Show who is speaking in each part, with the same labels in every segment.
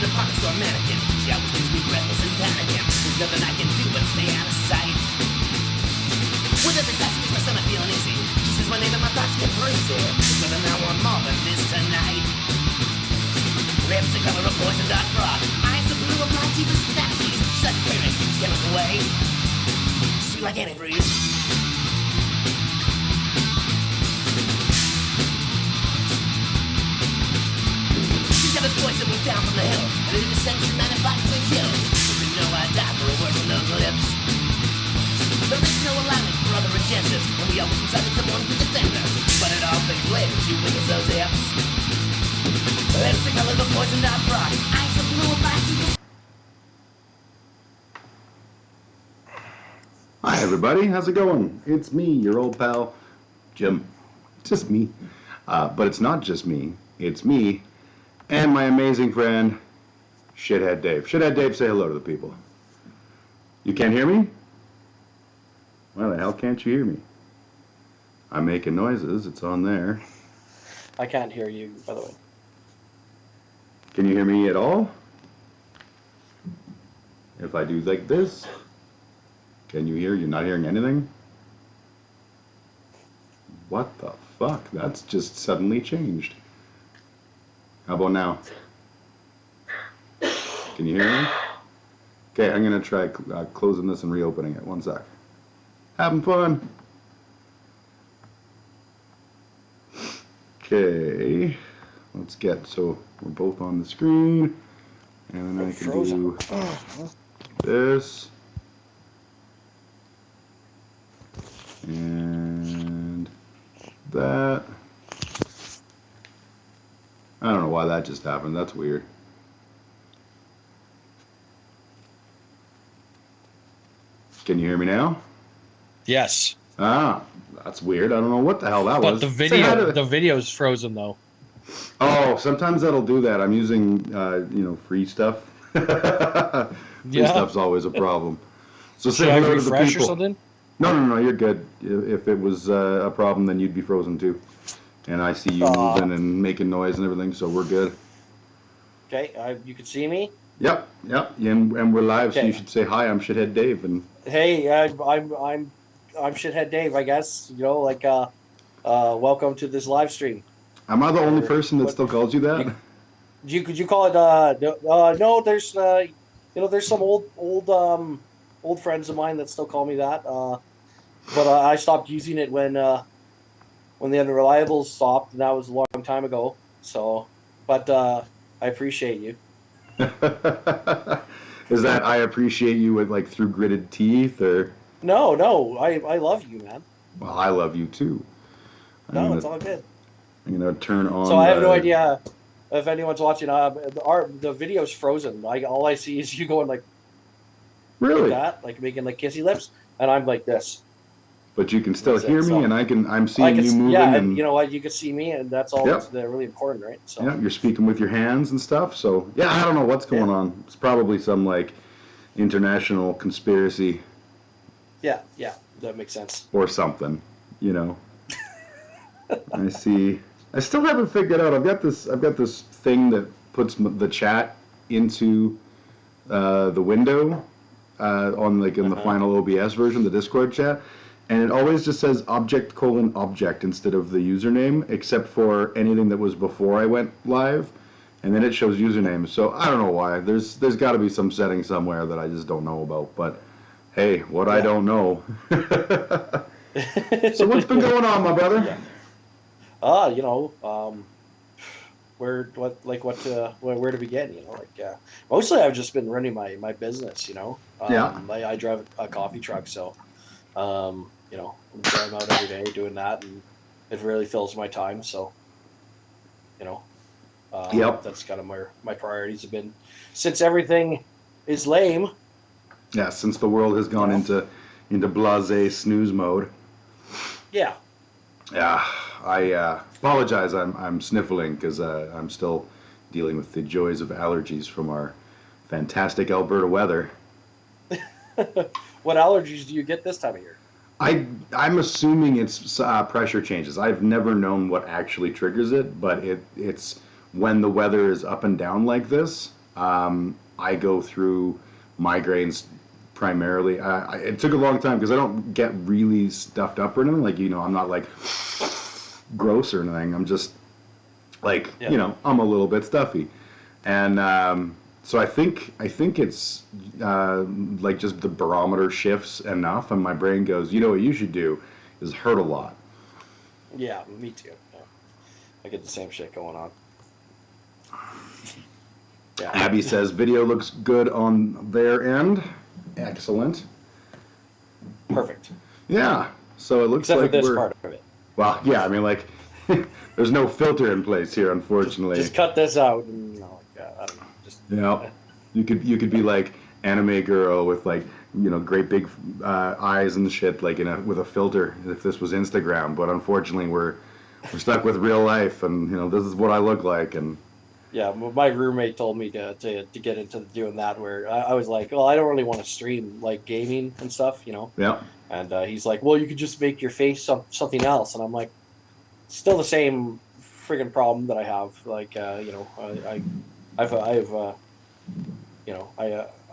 Speaker 1: in a department store mannequin. She always leaves me breathless and panicking. There's nothing I can do but stay out of sight. With every time she makes my stomach feel uneasy. She says my name and my thoughts get crazy. There's nothing I want more than this tonight. Lips the color of poison dark froth. Eyes the blue of my deepest fantasies. Such craving keeps getting away. Sweet like antifreeze. She's got this voice that moves down from the hill, and it descends to 95 and kills. You know I die for a word from those lips. There is no alignment for other agendas, and we always decided someone to defend us. But it all fades later, she wiggles those hips. Lips the color of poison dark frost. Eyes the blue of my deepest.
Speaker 2: Hi everybody, how's it going? It's me, your old pal, Jim. Just me. But it's not just me. It's me and my amazing friend, Shithead Dave. Shithead Dave, say hello to the people. You can't hear me? Why the hell can't you hear me? I'm making noises, it's on there.
Speaker 3: I can't hear you, by the way.
Speaker 2: Can you hear me at all? If I do like this, can you hear? You're not hearing anything? What the fuck? That's just suddenly changed. How about now? Can you hear me? Okay, I'm gonna try closing this and reopening it. One sec. Having fun. Okay, let's get, so we're both on the screen, and then I can do this, and that. I don't know why that just happened, that's weird. Can you hear me now?
Speaker 4: Yes.
Speaker 2: Ah, that's weird. I don't know what the hell that was.
Speaker 4: But the video's frozen though.
Speaker 2: Oh, sometimes that'll do that. I'm using, free stuff. Free stuff's always a problem. So say
Speaker 4: Should I
Speaker 2: hello to the
Speaker 4: refresh
Speaker 2: people.
Speaker 4: or something?
Speaker 2: No, you're good. If it was a problem, then you'd be frozen too. And I see you moving and making noise and everything, so we're good.
Speaker 3: Okay, you can see me?
Speaker 2: Yep, and we're live,
Speaker 3: Okay.
Speaker 2: so you should say hi. I'm Shithead Dave, and
Speaker 3: Hey, I'm Shithead Dave, I guess. Welcome to this live stream.
Speaker 2: am I the only person that still calls you that?
Speaker 3: Could you call it? No, there's there's some old friends of mine that still call me that. But I stopped using it when the Unreliables stopped, and that was a long time ago. So, but I appreciate you.
Speaker 2: Is that I appreciate you with like through gritted teeth, or?
Speaker 3: No, I love you, man.
Speaker 2: Well, I love you too.
Speaker 3: It's all good.
Speaker 2: I'm gonna turn on.
Speaker 3: So I have no idea if anyone's watching. The video's frozen. All I see is you going like
Speaker 2: Really?
Speaker 3: that, like making like kissy lips, and I'm like this.
Speaker 2: But you can still hear me,
Speaker 3: so
Speaker 2: and I'm seeing you moving.
Speaker 3: Yeah,
Speaker 2: and
Speaker 3: you know what? You can see me, and that's all that's really important, right? So
Speaker 2: yeah, you're speaking with your hands and stuff. So yeah, I don't know what's going on. It's probably some like international conspiracy.
Speaker 3: Yeah, that makes sense.
Speaker 2: Or something, you know. I see. I still haven't figured out. I've got this thing that puts the chat into the window on like in the final OBS version, the Discord chat. And it always just says object instead of the username, except for anything that was before I went live, and then it shows username. So I don't know why. There's got to be some setting somewhere that I just don't know about. But hey, what I don't know. So what's been going on, my brother?
Speaker 3: Where to begin? Mostly I've just been running my business. I drive a coffee truck, so. I'm going out every day doing that, and it really fills my time. So, that's kind of my priorities have been since everything is lame.
Speaker 2: Yeah, since the world has gone into blasé snooze mode.
Speaker 3: Yeah.
Speaker 2: Yeah, I apologize. I'm sniffling because I'm still dealing with the joys of allergies from our fantastic Alberta weather.
Speaker 3: What allergies do you get this time of year?
Speaker 2: I'm assuming it's pressure changes. I've never known what actually triggers it, but it's when the weather is up and down like this, I go through migraines primarily. It took a long time because I don't get really stuffed up or anything. Like, I'm not like gross or anything. I'm just like, I'm a little bit stuffy. And so I think it's like just the barometer shifts enough, and my brain goes, what you should do is hurt a lot.
Speaker 3: Yeah, me too. Yeah. I get the same shit going on.
Speaker 2: Yeah. Abby says video looks good on their end. Excellent.
Speaker 3: Perfect.
Speaker 2: Yeah. So it looks
Speaker 3: Except
Speaker 2: like
Speaker 3: for this part of it.
Speaker 2: Well, yeah. I mean, like, there's no filter in place here, unfortunately.
Speaker 3: Just cut this out, and I don't know. Just
Speaker 2: you could be like anime girl with like great big eyes and shit, like with a filter if this was Instagram. But unfortunately, we're stuck with real life, and this is what I look like, and.
Speaker 3: Yeah, my roommate told me to get into doing that, where I was like, well, I don't really want to stream like gaming and stuff,
Speaker 2: Yeah.
Speaker 3: And he's like, well, you could just make your face something else, and I'm like, still the same friggin' problem that I have. Like, I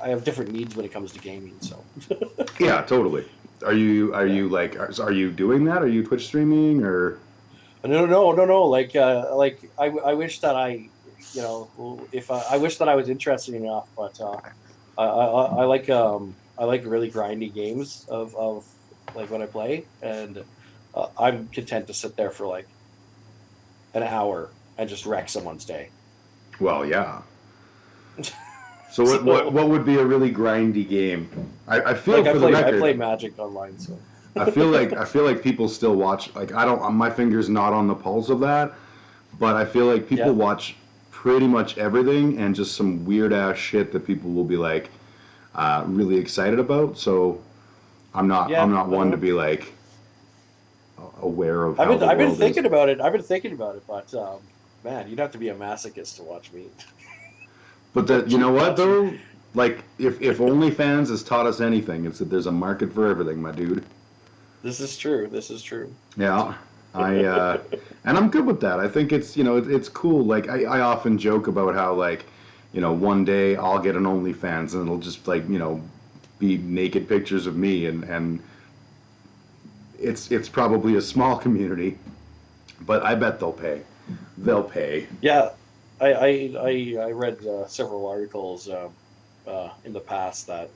Speaker 3: have different needs when it comes to gaming. So.
Speaker 2: Yeah, totally. Are you doing that? Are you Twitch streaming or?
Speaker 3: No. Like I wish that if I wish that I was interested enough, but I like really grindy games of like when I play, and I'm content to sit there for like an hour and just wreck someone's day.
Speaker 2: Well, yeah. So what would be a really grindy game? I feel
Speaker 3: like
Speaker 2: for the record,
Speaker 3: I play Magic online, so.
Speaker 2: I feel like people still watch. Like I don't, my finger's not on the pulse of that, but I feel like people watch pretty much everything and just some weird ass shit that people will be like really excited about. So I'm not one to be like aware of how
Speaker 3: I've been thinking about it. I've been thinking about it, but man, you'd have to be a masochist to watch me.
Speaker 2: But you know what though? Like if OnlyFans has taught us anything, it's that there's a market for everything, my dude.
Speaker 3: This is true.
Speaker 2: Yeah. And I'm good with that. I think it's it's cool. Like I often joke about how like one day I'll get an OnlyFans and it'll just like be naked pictures of me, and it's probably a small community, but I bet they'll pay. They'll pay.
Speaker 3: Yeah, I read several articles in the past that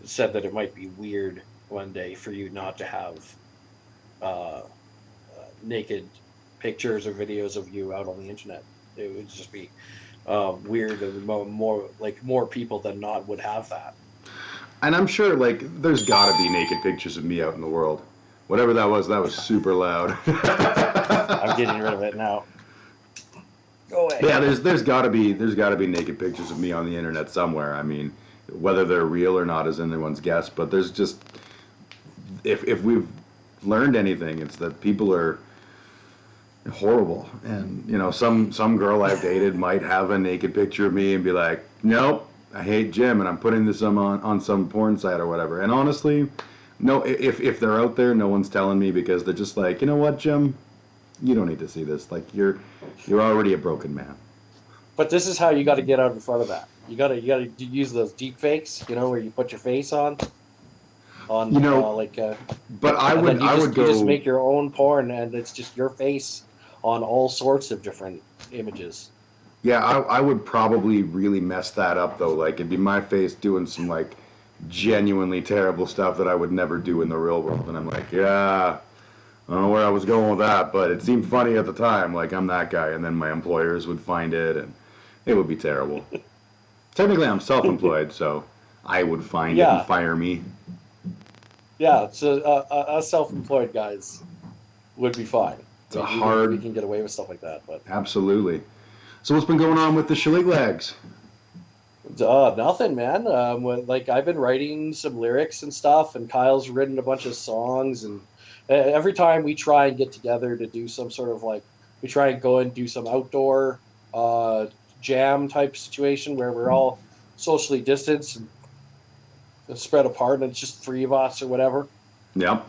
Speaker 3: said that it might be weird one day for you not to have naked pictures or videos of you out on the internet. It would just be weird, and more people than not would have that.
Speaker 2: And I'm sure like there's got to be naked pictures of me out in the world. Whatever that was super loud.
Speaker 3: I'm getting rid of it now. Go away.
Speaker 2: Yeah, there's got to be naked pictures of me on the internet somewhere. I mean, whether they're real or not is anyone's guess. But there's just if we've learned anything, it's that people are horrible. And some girl I've dated might have a naked picture of me and be like, nope, I hate Jim, and I'm putting this on some porn site or whatever. And honestly, no, if they're out there, no one's telling me, because they're just like, you know what, Jim, you don't need to see this. Like you're already a broken man.
Speaker 3: But this is how you got to get out in front of that. You got to use those deep fakes, where you put your face on.
Speaker 2: But I would go.
Speaker 3: You just make your own porn, and it's just your face on all sorts of different images.
Speaker 2: Yeah, I would probably really mess that up though. Like it'd be my face doing some like genuinely terrible stuff that I would never do in the real world, and I'm like, yeah, I don't know where I was going with that, but it seemed funny at the time. Like I'm that guy, and then my employers would find it, and it would be terrible. Technically, I'm self-employed, so I would find it and fire me.
Speaker 3: Yeah, so us self-employed guys would be fine.
Speaker 2: We
Speaker 3: can get away with stuff like that, but
Speaker 2: absolutely. So what's been going on with the Shillelaghs?
Speaker 3: Nothing, man. Like I've been writing some lyrics and stuff, and Kyle's written a bunch of songs, and every time we try and get together to do some sort of we try and go and do some outdoor jam type situation where we're all socially distanced and spread apart, and it's just three of us or whatever.
Speaker 2: Yep.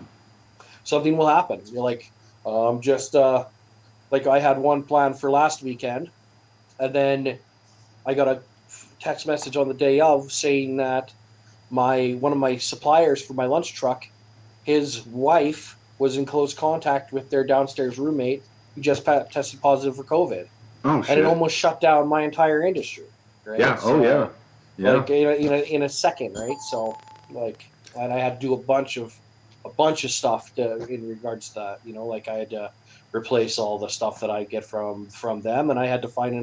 Speaker 3: Something will happen. You're like, like I had one plan for last weekend, and then I got a text message on the day of saying that one of my suppliers for my lunch truck, his wife was in close contact with their downstairs roommate who just tested positive for COVID,
Speaker 2: Oh
Speaker 3: and it
Speaker 2: shit.
Speaker 3: almost shut down my entire industry. Right.
Speaker 2: Yeah. Oh yeah.
Speaker 3: So,
Speaker 2: Yeah.
Speaker 3: like in a second, right? So like, and I had to do a bunch of stuff in regards to that. Like I had to replace all the stuff that I get from them, and I had to find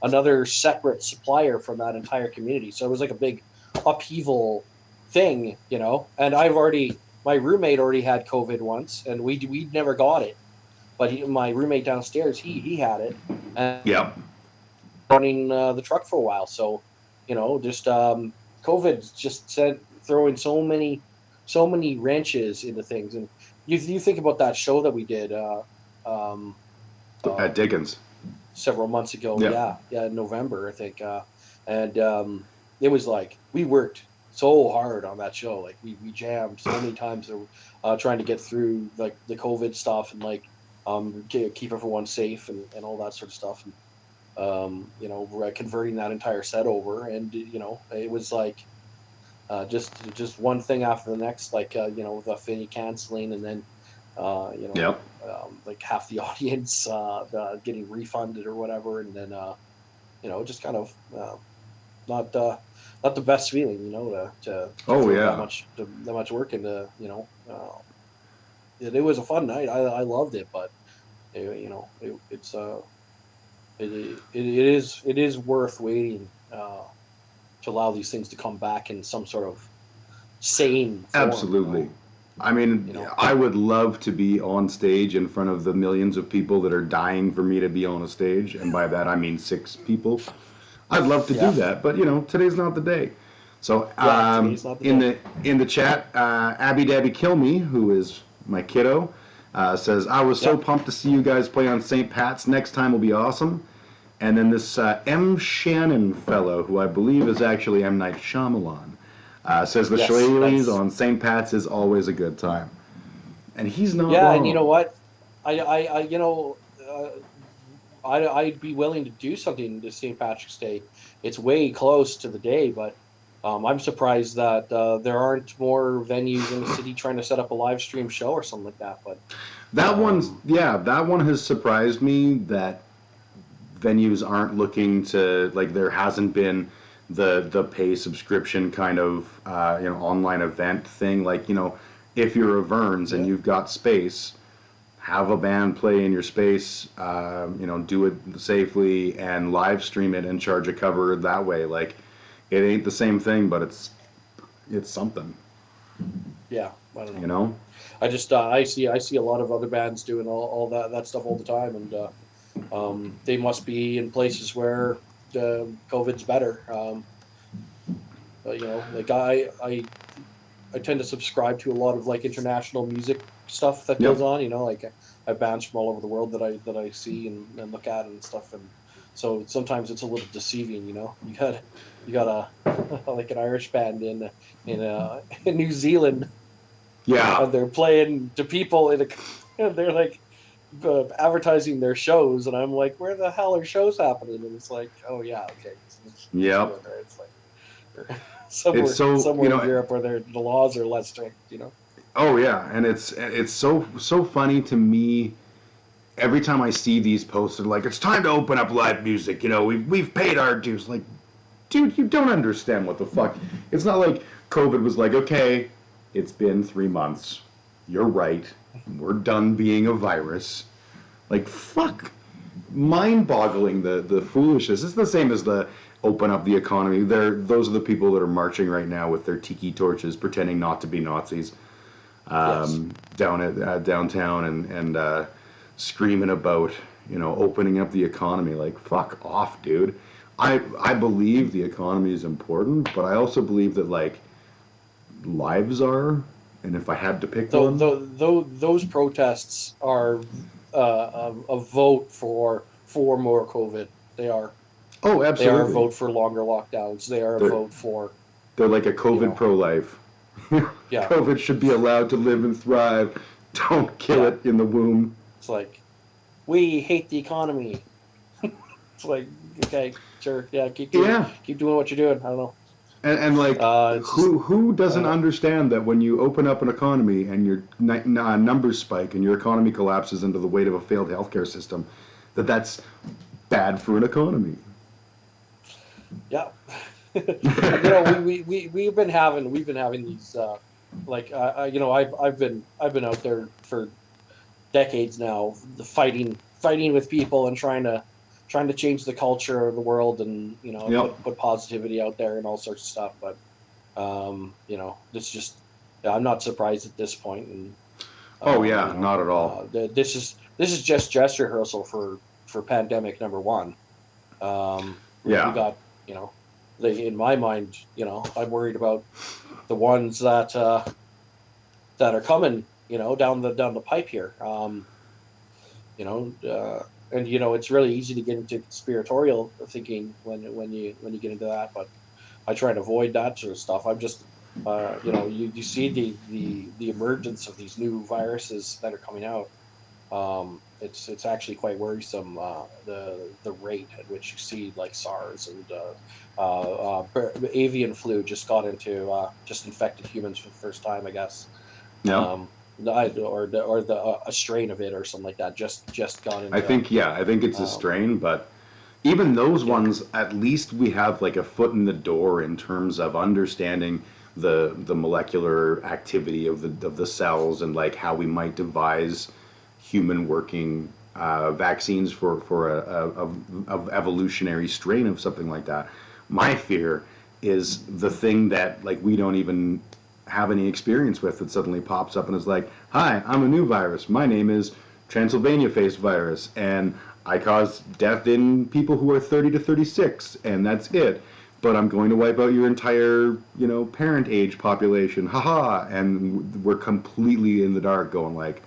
Speaker 3: another separate supplier from that entire community. So it was like a big upheaval thing. And my roommate already had COVID once, and we never got it, but my roommate downstairs, he had it, and
Speaker 2: Yeah.
Speaker 3: running the truck for a while. So, just COVID just throwing so many wrenches into things. And you think about that show that we did um,
Speaker 2: At Dickens.
Speaker 3: several months ago.
Speaker 2: Yeah.
Speaker 3: Yeah, in November, I think. And it was like we worked so hard on that show. Like we jammed so many times trying to get through like the COVID stuff and like keep everyone safe and all that sort of stuff. And we're converting that entire set over, and it was like just one thing after the next, like the Finney canceling, and then
Speaker 2: Yep.
Speaker 3: like half the audience getting refunded or whatever, and then just kind of not not the best feeling, to
Speaker 2: Oh
Speaker 3: throw
Speaker 2: yeah.
Speaker 3: that much work into, it was a fun night. I loved it, but it's it is worth waiting to allow these things to come back in some sort of sane form.
Speaker 2: Absolutely. I mean, I would love to be on stage in front of the millions of people that are dying for me to be on a stage, and by that I mean 6 people. I'd love to do
Speaker 3: Yeah,
Speaker 2: that, but today's not the day. So
Speaker 3: yeah. Today's not the
Speaker 2: in
Speaker 3: day.
Speaker 2: the chat, Abby Dabby Kill Me, who is my kiddo, says I was so
Speaker 3: Yeah,
Speaker 2: pumped to see you guys play on St. Pat's. Next time will be awesome. And then this M. Shannon fellow, who I believe is actually M. Night Shyamalan, says the
Speaker 3: yes,
Speaker 2: Shillelaghs
Speaker 3: that's
Speaker 2: on St. Pat's is always a good time. And he's not
Speaker 3: yeah. And you know
Speaker 2: wrong.
Speaker 3: what? I I'd be willing to do something to St. Patrick's Day. It's way close to the day, but I'm surprised that there aren't more venues in the city trying to set up a live stream show or something like that. But
Speaker 2: That one has surprised me that venues aren't looking to, like, there hasn't been the pay subscription kind of online event thing, like, if you're a Verns and
Speaker 3: yeah,
Speaker 2: you've got space, have a band play in your space, do it safely and live stream it and charge a cover that way. Like, it ain't the same thing, but it's something,
Speaker 3: yeah, I don't know.
Speaker 2: you know.
Speaker 3: I see a lot of other bands doing all that stuff all the time, and they must be in places where COVID's better. Like I tend to subscribe to a lot of like international music stuff that
Speaker 2: Yep.
Speaker 3: goes on. Like I have bands from all over the world that I see and look at and stuff, and so sometimes it's a little deceiving. You got a like an Irish band in New Zealand,
Speaker 2: Yeah.
Speaker 3: and they're playing to people and they're like advertising their shows, and I'm like, where the hell are shows happening? And it's like, oh yeah, okay, it's New
Speaker 2: Yep.
Speaker 3: Zealand, right? It's like
Speaker 2: It's so,
Speaker 3: somewhere in Europe where the laws are less strict.
Speaker 2: oh yeah, and it's so funny to me every time I see these posted, like, it's time to open up live music. We've paid our dues. Like, dude, you don't understand what the fuck. It's not like COVID was like, okay, it's been 3 months. You're right. We're done being a virus. Like, fuck. Mind-boggling, the foolishness. It's the same as the open up the economy. Those are the people that are marching right now with their tiki torches, pretending not to be Nazis,
Speaker 3: Yes.
Speaker 2: down at downtown and screaming about opening up the economy. Like, fuck off, dude. I believe the economy is important, but I also believe that, like, lives are, and if I had to pick one.
Speaker 3: Those protests are a vote for more COVID. They are.
Speaker 2: Oh,
Speaker 3: They are a
Speaker 2: absolutely.
Speaker 3: vote for longer lockdowns. They are a
Speaker 2: They're
Speaker 3: vote for,
Speaker 2: they're like a
Speaker 3: you
Speaker 2: COVID
Speaker 3: know,
Speaker 2: pro-life.
Speaker 3: yeah,
Speaker 2: COVID should be allowed to live and thrive. Don't kill
Speaker 3: yeah.
Speaker 2: it in the womb.
Speaker 3: It's like, we hate the economy. It's like, okay, sure, yeah, keep doing what you're doing. I don't know.
Speaker 2: And like, who doesn't understand that when you open up an economy and your numbers spike and your economy collapses under the weight of a failed healthcare system, that's bad for an economy?
Speaker 3: Yeah. You know, we've been having these I've been out there for decades now, fighting with people and trying to change the culture of the world, and put positivity out there and all sorts of stuff. But it's just, I'm not surprised at this point. And
Speaker 2: not at all.
Speaker 3: This is just dress rehearsal for pandemic number one. We got, in my mind, I'm worried about the ones that are coming, down the pipe here. And it's really easy to get into conspiratorial thinking when you get into that, but I try to avoid that sort of stuff. I'm just, you see the emergence of these new viruses that are coming out. It's actually quite worrisome, the rate at which you see like SARS and avian flu just just infected humans for the first time, I guess.
Speaker 2: Yeah.
Speaker 3: A strain of it or something like that just got into.
Speaker 2: I think it's a strain, but even those ones, at least we have like a foot in the door in terms of understanding the molecular activity of the cells and like how we might devise human working vaccines for a evolutionary strain of something like that. My fear is the thing that like we don't even have any experience with, that suddenly pops up and is like, hi, I'm a new virus. My name is Transylvania face virus, and I cause death in people who are 30 to 36, and that's it. But I'm going to wipe out your entire, parent age population. Haha. And we're completely in the dark going like,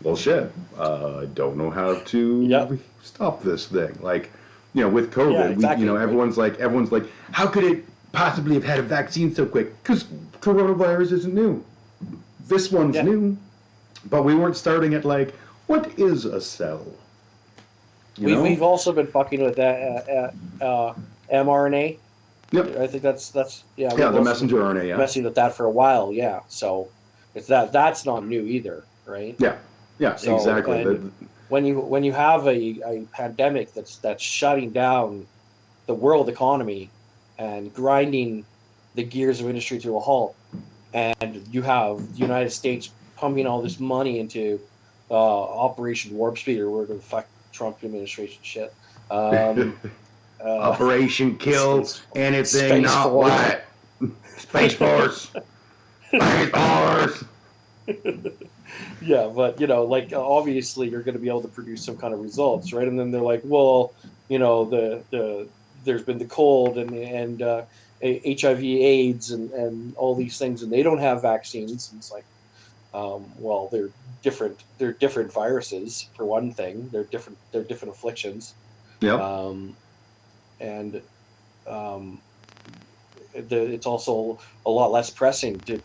Speaker 2: well, shit, I don't know how to stop this thing. Like, with COVID,
Speaker 3: exactly.
Speaker 2: everyone's like, how could it possibly have had a vaccine so quick? Because coronavirus isn't new. This one's new, but we weren't starting at like, what is a cell?
Speaker 3: We've also been fucking with that mRNA.
Speaker 2: Yep.
Speaker 3: I think that's
Speaker 2: the messenger RNA. Yeah.
Speaker 3: Messing with that for a while. Yeah. So it's that's not new either, right?
Speaker 2: Yeah. Yeah. So, exactly.
Speaker 3: When you have a pandemic that's shutting down the world economy and grinding the gears of industry to a halt, and you have the United States pumping all this money into Operation Warp Speed, or whatever the fuck Trump administration shit.
Speaker 2: Operation Kill Anything Not White. Space Force. Space Force.
Speaker 3: Yeah, but obviously you're going to be able to produce some kind of results, right? And then they're like, well, there's been the cold and HIV/AIDS and all these things, and they don't have vaccines. And it's like, well, they're different. They're different viruses for one thing. They're different afflictions.
Speaker 2: Yeah.
Speaker 3: It's also a lot less pressing to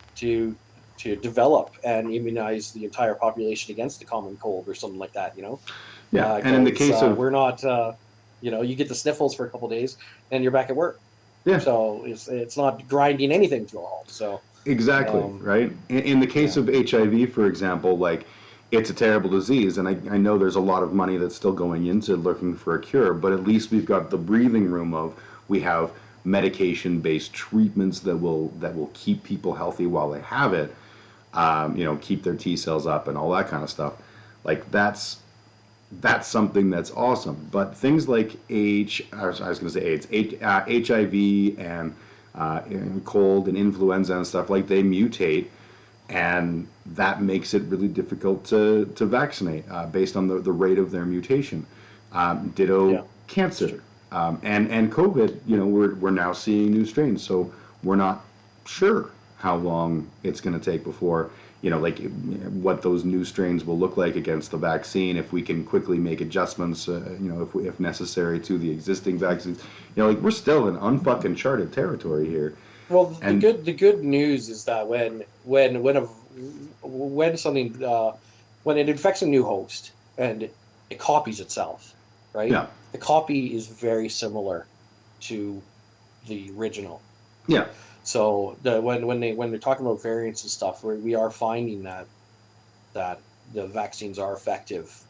Speaker 3: develop and immunize the entire population against the common cold or something like that.
Speaker 2: Yeah. And in the case of,
Speaker 3: we're not, you get the sniffles for a couple of days and you're back at work.
Speaker 2: Yeah.
Speaker 3: So it's not grinding anything to a halt. So
Speaker 2: exactly, right. In the case of HIV, for example, like, it's a terrible disease, and I know there's a lot of money that's still going into looking for a cure, but at least we've got the breathing room of, we have medication-based treatments that will keep people healthy while they have it, keep their T cells up and all that kind of stuff. Like, that's something that's awesome. But things like HIV and cold and influenza and stuff, like, they mutate, and that makes it really difficult to vaccinate based on the rate of their mutation. Ditto cancer. And COVID, we're now seeing new strains, so we're not sure how long it's going to take before, what those new strains will look like against the vaccine, if we can quickly make adjustments, if necessary, to the existing vaccines. We're still in unfucking charted territory here.
Speaker 3: Well, the good news is that when something when it infects a new host and it copies itself, right?
Speaker 2: Yeah.
Speaker 3: The copy is very similar to the original.
Speaker 2: Yeah.
Speaker 3: So when they're talking about variants and stuff, we are finding that the vaccines are effective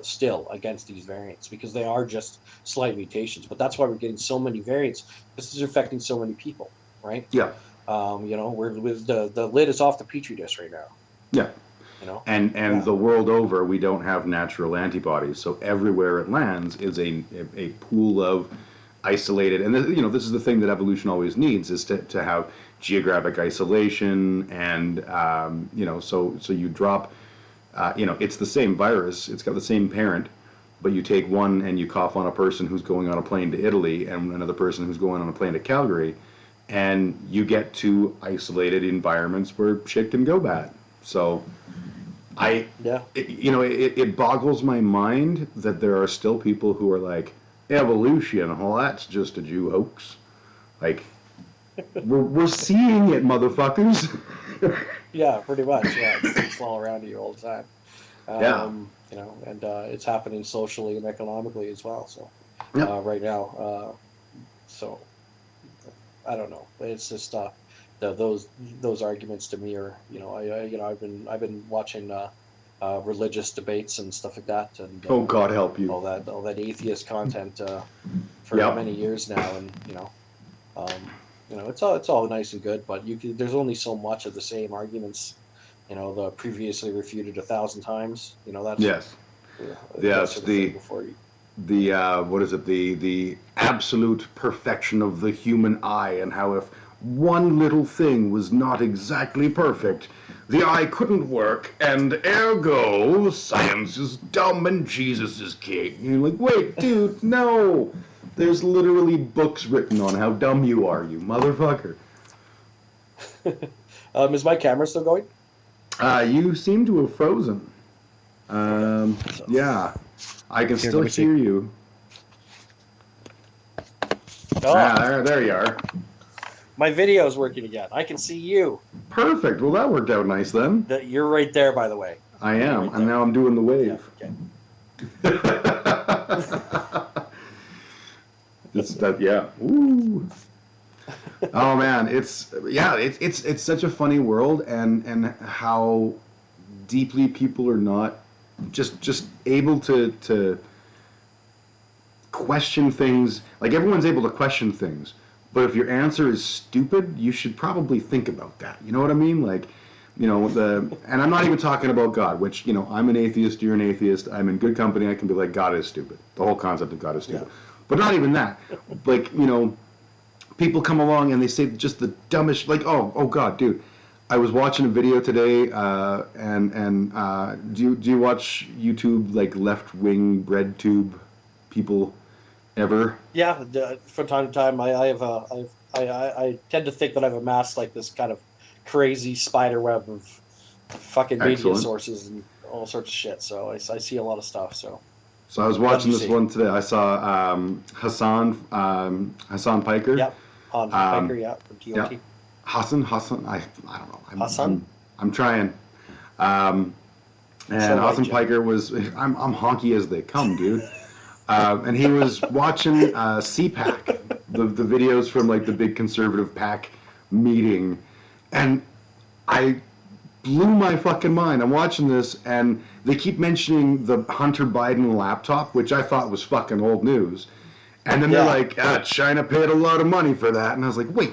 Speaker 3: still against these variants because they are just slight mutations. But that's why we're getting so many variants. This is affecting so many people, right?
Speaker 2: Yeah.
Speaker 3: We're with the lid is off the petri dish right now.
Speaker 2: Yeah. And the world over, we don't have natural antibodies, so everywhere it lands is a pool of isolated. And this is the thing that evolution always needs is to have geographic isolation, and so you drop. It's the same virus. It's got the same parent, but you take one and you cough on a person who's going on a plane to Italy and another person who's going on a plane to Calgary, and you get to isolated environments where shit can go bad. So it boggles my mind that there are still people who are like, evolution, well, that's just a Jew hoax. Like, we're seeing it, motherfuckers.
Speaker 3: Yeah, pretty much. Yeah, it's all around you all the time. And it's happening socially and economically as well. So right now, so I don't know. It's just those arguments to me are I've been watching religious debates and stuff like that, and
Speaker 2: oh, God help you.
Speaker 3: all that atheist content for many years now, and it's all nice and good, but there's only so much of the same arguments, the previously refuted 1,000 times. That's
Speaker 2: yes. Yes, what is it, the absolute perfection of the human eye, and how if one little thing was not exactly perfect, the eye couldn't work, and ergo science is dumb and Jesus is king. And you're like, wait, dude, no. There's literally books written on how dumb you are, you motherfucker.
Speaker 3: Is my camera still going?
Speaker 2: You seem to have frozen. Yeah, I can still hear you.
Speaker 3: Oh.
Speaker 2: There you are.
Speaker 3: My video's working again. I can see you.
Speaker 2: Perfect. Well, that worked out nice then.
Speaker 3: You're right there, by the way.
Speaker 2: I am, and now I'm doing the wave.
Speaker 3: Yeah, okay.
Speaker 2: It's that, yeah. Ooh. Oh man, it's such a funny world, and how deeply people are not just able to question things. Like, everyone's able to question things, but if your answer is stupid, you should probably think about that. You know what I mean? Like, and I'm not even talking about God, which, I'm an atheist, you're an atheist, I'm in good company, I can be like, God is stupid. The whole concept of God is stupid. Yeah. But not even that. Like, people come along and they say just the dumbest, like, oh God, dude. I was watching a video today, do you watch YouTube, like, left-wing bread tube people ever?
Speaker 3: Yeah, from time to time, I tend to think that I've amassed like this kind of crazy spider web of fucking media sources and all sorts of shit. So I see a lot of stuff. So
Speaker 2: I was watching this one today. I saw Hassan Piker.
Speaker 3: Yep, Piker. Yeah, from TOT.
Speaker 2: Yeah. Hassan. I don't know.
Speaker 3: Hassan.
Speaker 2: I'm trying. And Hassan Piker was. I'm honky as they come, dude. And he was watching CPAC, the videos from, like, the big conservative PAC meeting, and I blew my fucking mind. I'm watching this, and they keep mentioning the Hunter Biden laptop, which I thought was fucking old news. And then they're like, China paid a lot of money for that. And I was like, wait,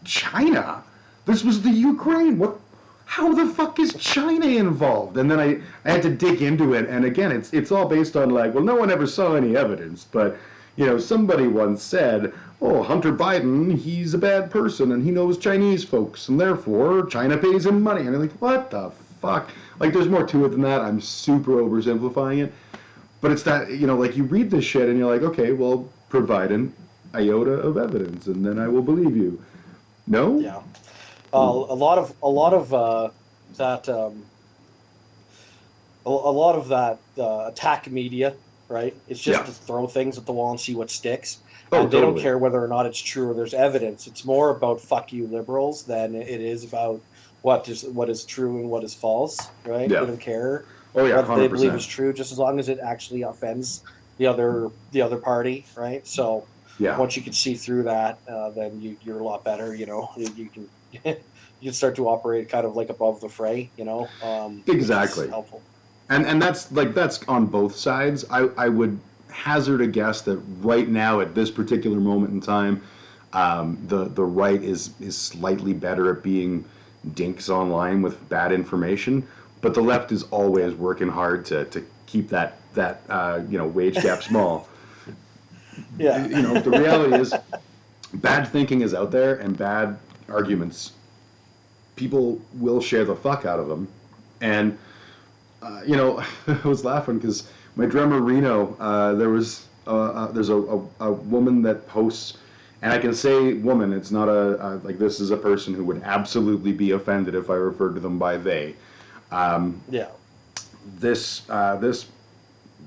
Speaker 2: China? This was the Ukraine. What? How the fuck is China involved? And then I had to dig into it. And again, it's all based on, like, well, no one ever saw any evidence. But, somebody once said, oh, Hunter Biden, he's a bad person and he knows Chinese folks, and therefore China pays him money. And I'm like, what the fuck? Like, there's more to it than that. I'm super oversimplifying it. But it's that, like, you read this shit and you're like, okay, well, provide an iota of evidence and then I will believe you. No?
Speaker 3: Yeah. A lot of that attack media, right? It's just to throw things at the wall and see what sticks. And they don't care whether or not it's true or there's evidence. It's more about fuck you liberals than it is about what is true and what is false, right?
Speaker 2: Yeah.
Speaker 3: They don't care
Speaker 2: what
Speaker 3: 100%. They believe is true, just as long as it actually offends the other party, right? So
Speaker 2: Yeah,
Speaker 3: once you can see through that, then you're a lot better. You can you can start to operate kind of like above the fray, which is
Speaker 2: exactly.
Speaker 3: helpful.
Speaker 2: And that's on both sides. I would hazard a guess that right now at this particular moment in time, the right is slightly better at being dinks online with bad information, but the left is
Speaker 3: Yeah,
Speaker 2: always working hard to keep that wage gap small.
Speaker 3: yeah,
Speaker 2: The reality is bad thinking is out there and bad arguments. People will share the fuck out of them, and I was laughing because my drummer Reno, there's a woman that posts, and I can say woman. It's not like this is a person who would absolutely be offended if I referred to them by they. Um,
Speaker 3: yeah,
Speaker 2: this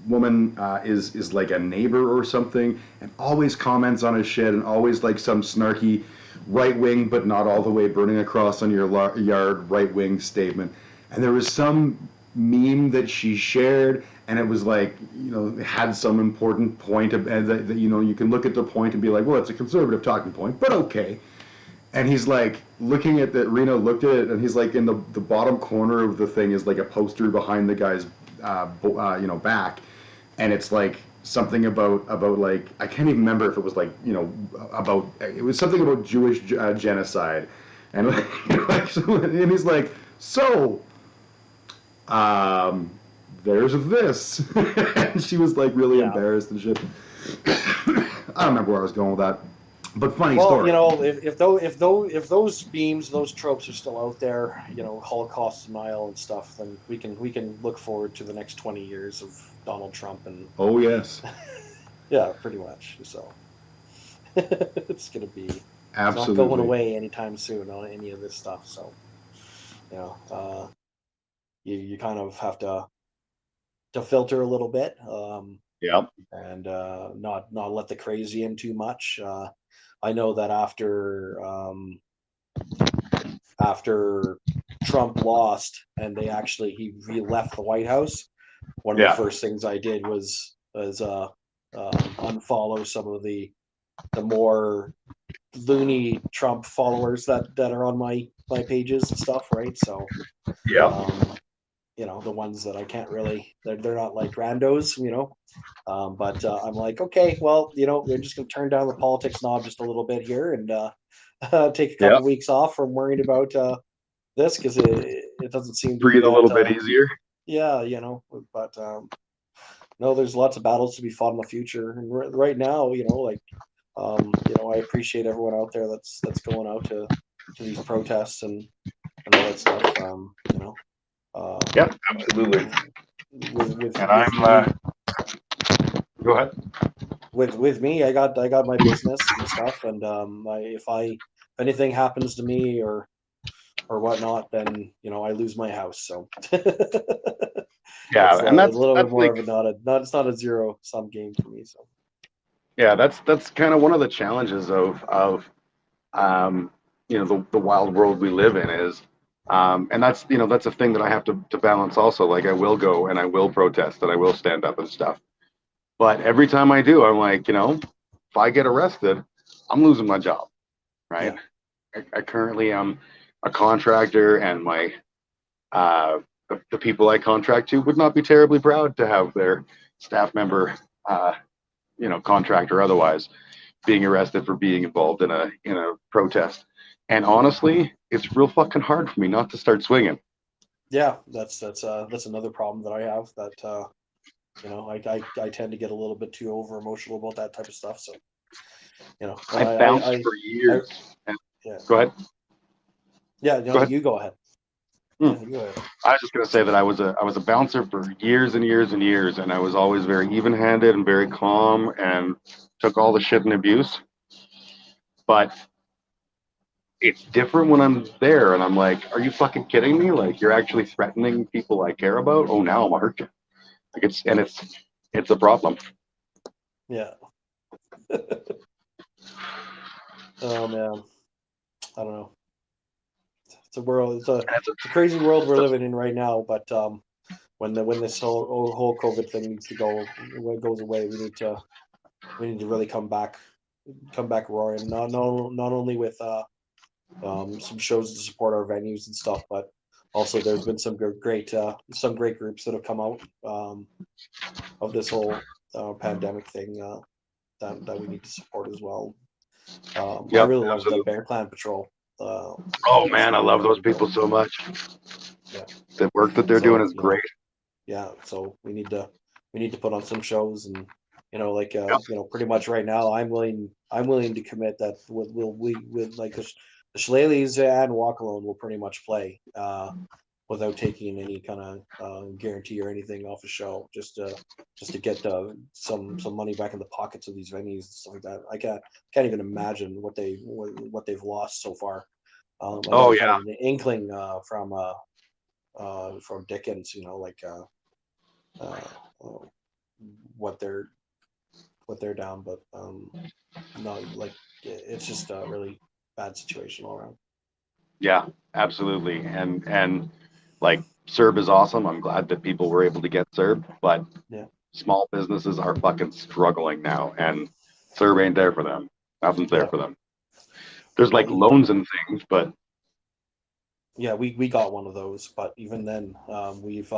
Speaker 2: woman is like a neighbor or something, and always comments on his shit, and always like some snarky right wing, but not all the way burning across on your yard right wing statement. And there was some meme that she shared, and it was like it had some important point, and that you can look at the point and be like, well, it's a conservative talking point, but okay. And he's like looking at that. Reno looked at it, and he's like in the bottom corner of the thing is like a poster behind the guy's back, and it's like something about like I can't even remember if it was like about it was something about Jewish genocide, and and he's like so um there's this, and she was like really
Speaker 3: yeah.
Speaker 2: embarrassed and shit. I don't remember where I was going with that, but funny
Speaker 3: Well,
Speaker 2: story.
Speaker 3: if those beams, those tropes are still out there, Holocaust denial and stuff, then we can look forward to the next 20 years of Donald Trump and
Speaker 2: Oh yes,
Speaker 3: yeah, pretty much. So it's not going
Speaker 2: absolutely.
Speaker 3: away anytime soon on any of this stuff. So you know, you kind of have to filter a little bit,
Speaker 2: Yep.
Speaker 3: and not let the crazy in too much. I know that after Trump lost and he left the White House, one of the
Speaker 2: Yeah.
Speaker 3: first things I did was unfollow some of the more loony Trump followers that are on my pages and stuff, right? So
Speaker 2: Yep.
Speaker 3: um, the ones that I can't really, they're not like randos, but I'm like, okay, well, we're just gonna turn down the politics knob just a little bit here and take a
Speaker 2: Yep.
Speaker 3: couple weeks off from worrying about this because it doesn't seem to be
Speaker 2: Breathe a
Speaker 3: that
Speaker 2: little bit easier.
Speaker 3: yeah, but no, there's lots of battles to be fought in the future, and right now, I appreciate everyone out there that's going out to these protests and all that stuff. Um,
Speaker 2: Yep. Absolutely. And
Speaker 3: with
Speaker 2: I'm.
Speaker 3: me,
Speaker 2: Go ahead.
Speaker 3: with me, I got my business and stuff, and if anything happens to me or whatnot, then I lose my house. So
Speaker 2: Yeah,
Speaker 3: it's
Speaker 2: and
Speaker 3: a little bit
Speaker 2: that's
Speaker 3: more
Speaker 2: like
Speaker 3: of a not it's not a zero sum game for me. So
Speaker 2: yeah, that's kind of one of the challenges of um, the wild world we live in is and that's a thing that I have to balance also. Like I will go and I will protest and I will stand up and stuff. But every time I do, I'm like, if I get arrested, I'm losing my job, right?
Speaker 3: yeah,
Speaker 2: I currently am a contractor, and my the people I contract to would not be terribly proud to have their staff member, uh, contract or otherwise, being arrested for being involved in a protest. And honestly, it's real fucking hard for me not to start swinging.
Speaker 3: yeah, that's another problem that I have that I tend to get a little bit too over emotional about that type of stuff. So but
Speaker 2: I bounced for
Speaker 3: I
Speaker 2: years.
Speaker 3: yeah,
Speaker 2: Go ahead.
Speaker 3: yeah,
Speaker 2: Go
Speaker 3: no,
Speaker 2: ahead.
Speaker 3: you go ahead.
Speaker 2: Hmm.
Speaker 3: Yeah, you go ahead.
Speaker 2: I was just gonna say that I was a bouncer for years and years and years, and I was always very even-handed and very calm, and took all the shit and abuse. But it's different when I'm there, and I'm like, "Are you fucking kidding me? Like, you're actually threatening people I care about? Oh, now I'm gonna hurt you." Like it's a problem.
Speaker 3: Yeah. Oh man, I don't know. It's a world. It's a
Speaker 2: And
Speaker 3: it's a crazy world we're
Speaker 2: it's a
Speaker 3: living in right now. But when this whole COVID thing needs to go, when it goes away, we need to really come back roaring. Not only with some shows to support our venues and stuff, but also there's been some great groups that have come out of this whole pandemic thing that we need to support as well. I
Speaker 5: Yep,
Speaker 3: really love the
Speaker 5: absolutely.
Speaker 3: Bear Clan Patrol.
Speaker 5: Oh man, I love those people so much.
Speaker 3: Yeah.
Speaker 5: The work that they're doing is great.
Speaker 3: Yeah, so we need to put on some shows, and like
Speaker 5: Yep.
Speaker 3: pretty much right now I'm willing to commit that with like the Shillelaghs and Walk Alone will pretty much play without taking any kind of guarantee or anything off the show, just to get some money back in the pockets of these venues and stuff like that. I can't even imagine what they've lost so far. I got kind of an inkling from Dickens, like what they're down, but no, like it's just a really bad situation all around.
Speaker 5: Yeah, absolutely. And like Serb is awesome. I'm glad that people were able to get Serb, but
Speaker 3: Yeah.
Speaker 5: small businesses are fucking struggling now, and Serb ain't there for them. Nothing's there for them. There's like loans and things, but
Speaker 3: yeah, we got one of those, but even then, we've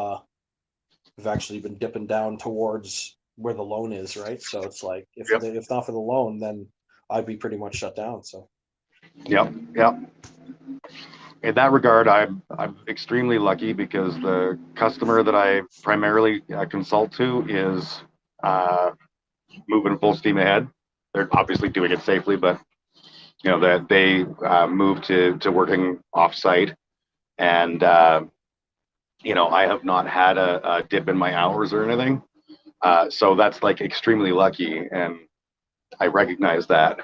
Speaker 3: actually been dipping down towards where the loan is, right? So it's like if not for the loan, then I'd be pretty much shut down. So
Speaker 5: yep. In that regard, I'm extremely lucky because the customer that I primarily consult to is moving full steam ahead. They're obviously doing it safely, but that they moved to working off-site, and I have not had a dip in my hours or anything. So that's like extremely lucky, and I recognize that.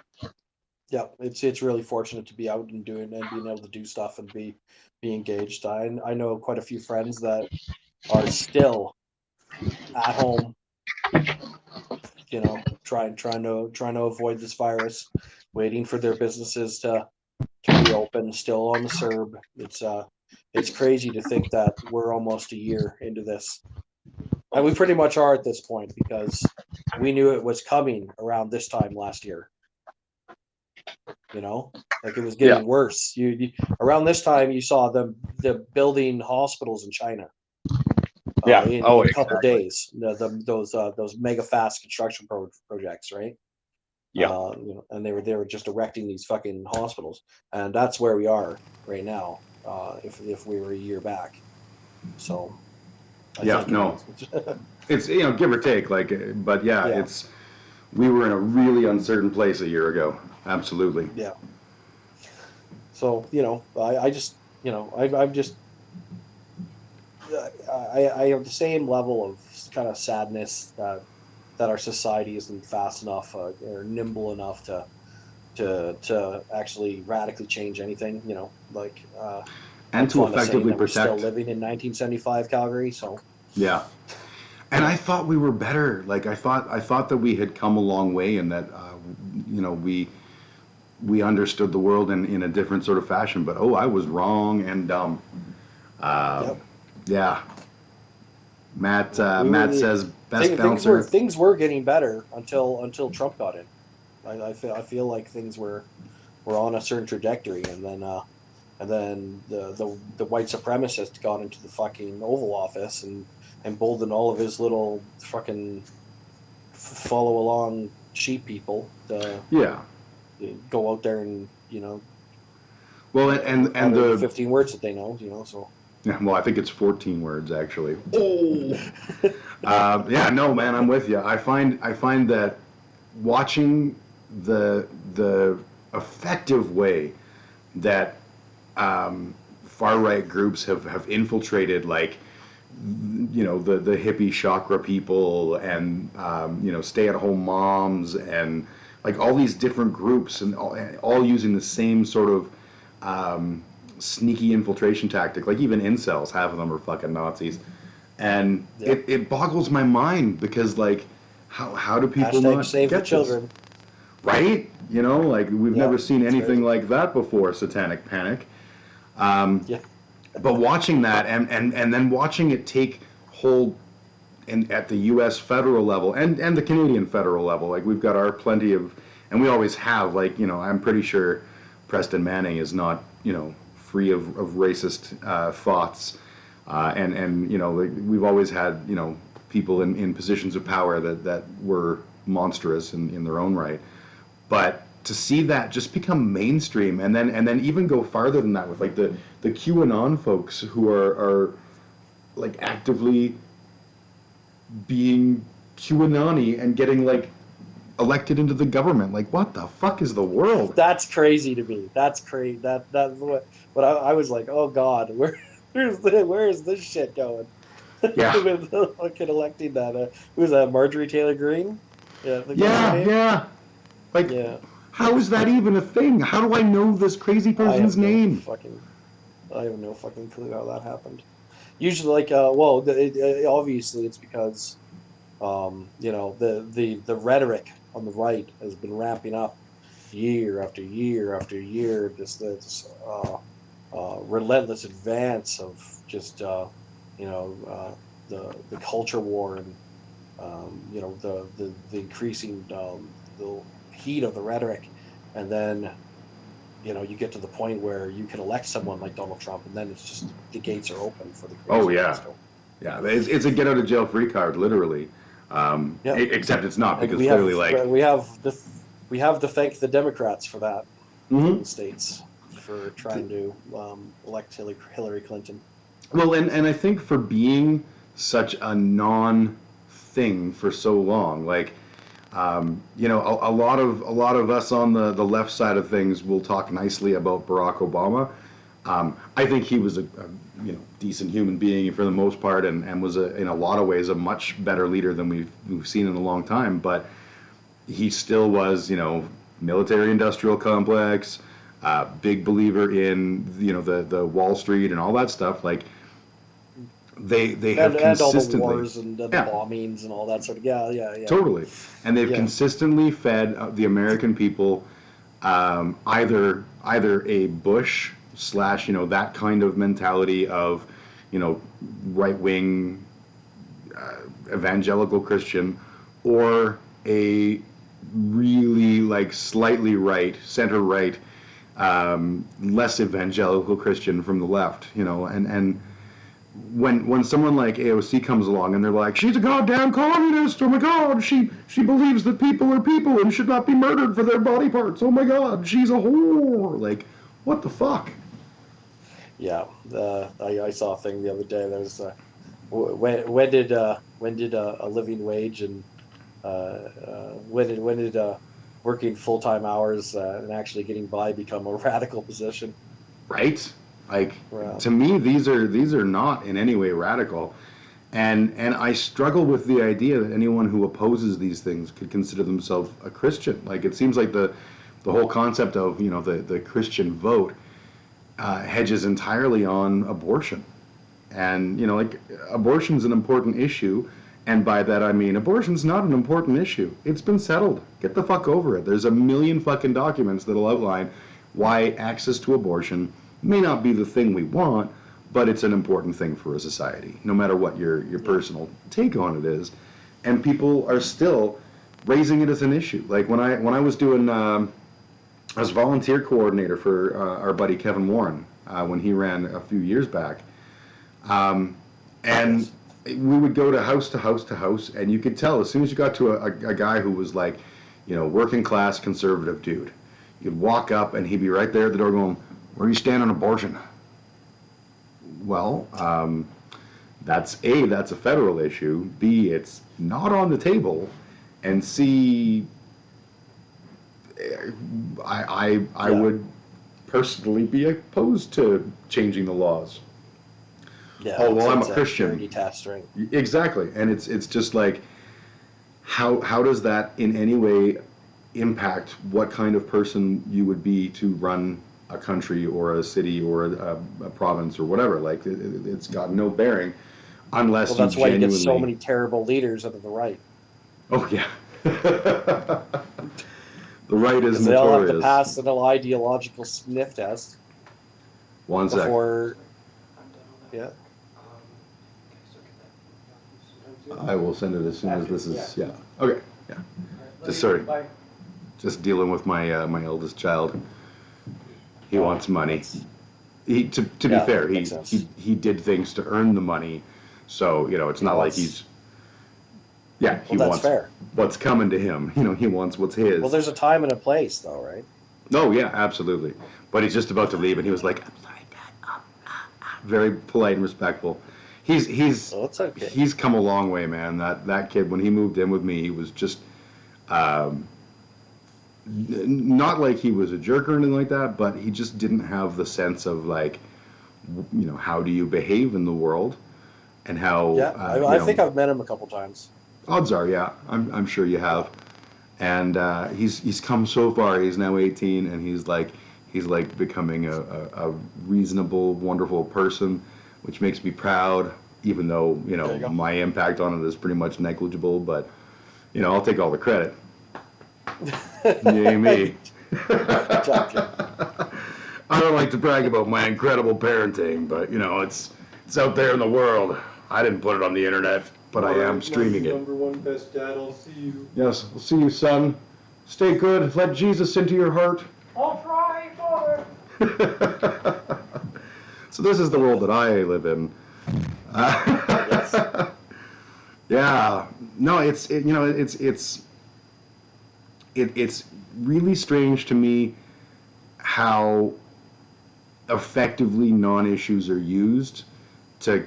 Speaker 3: yeah, it's really fortunate to be out and being able to do stuff and be engaged. I know quite a few friends that are still at home, trying to avoid this virus, waiting for their businesses to reopen, still on the CERB. It's crazy to think that we're almost a year into this. And we pretty much are at this point because we knew it was coming around this time last year. Like it was getting worse. You around this time you saw the building hospitals in China. In a couple days, those mega fast construction projects, right?
Speaker 5: Yeah.
Speaker 3: And they were just erecting these fucking hospitals, and that's where we are right now. If we were a year back, so
Speaker 2: it's give or take, like, but it's we were in a really uncertain place a year ago. Absolutely.
Speaker 3: Yeah. So I just I'm just I have the same level of kind of sadness that our society isn't fast enough or nimble enough to actually radically change anything.
Speaker 2: And to effectively protect.
Speaker 3: We're still living in 1975 Calgary, so
Speaker 2: yeah. And I thought we were better. Like I thought that we had come a long way, and that we understood the world in a different sort of fashion. But I was wrong and dumb. Yeah. Matt says best bouncer.
Speaker 3: Things were getting better until Trump got in. I feel like things were on a certain trajectory, and then the white supremacist got into the fucking Oval Office and emboldened all of his little fucking follow along sheep people to go out there and
Speaker 2: well, and the
Speaker 3: 15 words that they know, so.
Speaker 2: Yeah, well, I think it's 14 words actually. Yeah, no, man, I'm with you. I find that watching the effective way that far right groups have infiltrated, like the hippie chakra people and stay at home moms and like all these different groups and all using the same sort of sneaky infiltration tactic. Like even incels, half of them are fucking Nazis, and it boggles my mind because like how do people not
Speaker 3: save
Speaker 2: get
Speaker 3: the children
Speaker 2: this? Right? Like we've never seen anything like that before. Satanic panic. But watching that and then watching it take whole, and at the U.S. federal level and the Canadian federal level, like we've got our plenty of, and we always have, like, you know, I'm pretty sure Preston Manning is not, you know, free of racist thoughts, and you know, like, we've always had, you know, people in positions of power that were monstrous in their own right, but to see that just become mainstream, and then even go farther than that with like the QAnon folks who are like actively being QAnon-y and getting like elected into the government. Like, what the fuck is the world?
Speaker 3: That's crazy to me. That's crazy. That's what I was like, oh God, where is this shit going?
Speaker 2: Yeah.
Speaker 3: With fucking electing that. Who was that? Marjorie Taylor Greene? Yeah, I think that's her
Speaker 2: Yeah,
Speaker 3: name.
Speaker 2: yeah. Like,
Speaker 3: Yeah.
Speaker 2: how is that even a thing? How do I know this crazy person's name?
Speaker 3: I have no fucking clue how that happened. Usually, like, obviously it's because, you know, the rhetoric on the right has been ramping up year after year after year. This relentless advance of just, you know, the culture war and, you know, the increasing the heat of the rhetoric, and then, you know, you get to the point where you can elect someone like Donald Trump, and then it's just the gates are open for the crazy.
Speaker 2: Oh yeah, yeah. It's a get out of jail free card, literally.
Speaker 3: Yeah.
Speaker 2: Except it's not,
Speaker 3: And
Speaker 2: because clearly, like,
Speaker 3: we have to thank the Democrats for that
Speaker 2: Mhm.
Speaker 3: in the states for trying to elect Hillary Clinton.
Speaker 2: Well, and I think for being such a non-thing for so long, like, you know, a lot of us on the left side of things will talk nicely about Barack Obama. I think he was a you know, decent human being for the most part, and was in a lot of ways a much better leader than we've seen in a long time. But he still was, you know, military-industrial complex, big believer in, you know, the Wall Street and all that stuff. Like, they have
Speaker 3: And all the
Speaker 2: consistently,
Speaker 3: wars and the
Speaker 2: yeah,
Speaker 3: bombings and all that sort of yeah.
Speaker 2: totally, and they've
Speaker 3: Yeah.
Speaker 2: consistently fed the American people, either a Bush slash, you know, that kind of mentality of, you know, right wing evangelical Christian, or a really like slightly right, center right, less evangelical Christian from the left, you know, and when someone like AOC comes along and they're like, she's a goddamn communist, oh my god, she believes that people are people and should not be murdered for their body parts, oh my god, she's a whore, like, what the fuck?
Speaker 3: Yeah, I saw a thing the other day. There was when did a living wage and when did working full-time hours and actually getting by become a radical position?
Speaker 2: Right? Like,
Speaker 3: Wow.
Speaker 2: to me, these are not in any way radical, and I struggle with the idea that anyone who opposes these things could consider themselves a Christian. Like, it seems like the whole concept of, you know, the Christian vote hedges entirely on abortion, and, you know, like, abortion's an important issue. And by that I mean abortion's not an important issue. It's been settled. Get the fuck over it. There's a million fucking documents that'll outline why access to abortion may not be the thing we want, but it's an important thing for a society, no matter what your personal take on it is. And people are still raising it as an issue. Like, when I was doing, I was volunteer coordinator for our buddy Kevin Warren when he ran a few years back. And
Speaker 3: Yes.
Speaker 2: we would go to house to house to house, and you could tell as soon as you got to a guy who was like, you know, working class conservative dude, you'd walk up and he'd be right there at the door going, where do you stand on abortion? Well, that's a federal issue. B, it's not on the table. And C, I
Speaker 3: Yeah.
Speaker 2: would personally be opposed to changing the laws.
Speaker 3: Yeah.
Speaker 2: Oh, well, I'm a
Speaker 3: It's
Speaker 2: Christian.
Speaker 3: purity testing.
Speaker 2: Exactly, and it's just like, how does that in any way impact what kind of person you would be to run a country or a city or a province or whatever? Like, it's got no bearing unless
Speaker 3: Well,
Speaker 2: you
Speaker 3: that's why you get so
Speaker 2: genuinely.
Speaker 3: many terrible leaders out of the right,
Speaker 2: Oh yeah, the right is
Speaker 3: because they all have to
Speaker 2: notorious.
Speaker 3: pass an ideological sniff test
Speaker 2: One sec.
Speaker 3: before. Yeah.
Speaker 2: I will send it as soon as this is, yeah. Okay, yeah. Just sorry. Just dealing with my my eldest child. He wants money. To be fair, he did things to earn the money, so it's not like he's he
Speaker 3: that's
Speaker 2: wants
Speaker 3: fair.
Speaker 2: what's coming to him. He wants what's his.
Speaker 3: Well, there's a time and a place, though, right?
Speaker 2: Oh yeah, absolutely. But he's just about to leave, and he was like, "I'm sorry, Dad." Very polite and respectful. He's
Speaker 3: okay.
Speaker 2: He's come a long way, man. That kid, when he moved in with me, he was just not like he was a jerk or anything like that, but he just didn't have the sense of like, how do you behave in the world, and how.
Speaker 3: Yeah, I think I've met him a couple times.
Speaker 2: Odds are, yeah, I'm sure you have. And he's come so far. He's now 18, and he's like becoming a reasonable, wonderful person, which makes me proud. Even though my impact on it is pretty much negligible, but I'll take all the credit. Yay me.
Speaker 3: Good job, Jim.
Speaker 2: I don't like to brag about my incredible parenting, but it's out there in the world. I didn't put it on the internet, but I am streaming it.
Speaker 6: Number one best dad. I'll see you.
Speaker 2: Yes, I'll see you, son. Stay good. Let Jesus into your heart.
Speaker 6: I'll try, Father.
Speaker 2: So this is the world that I live in.
Speaker 3: Yes.
Speaker 2: Yeah. No, it's really strange to me how effectively non-issues are used to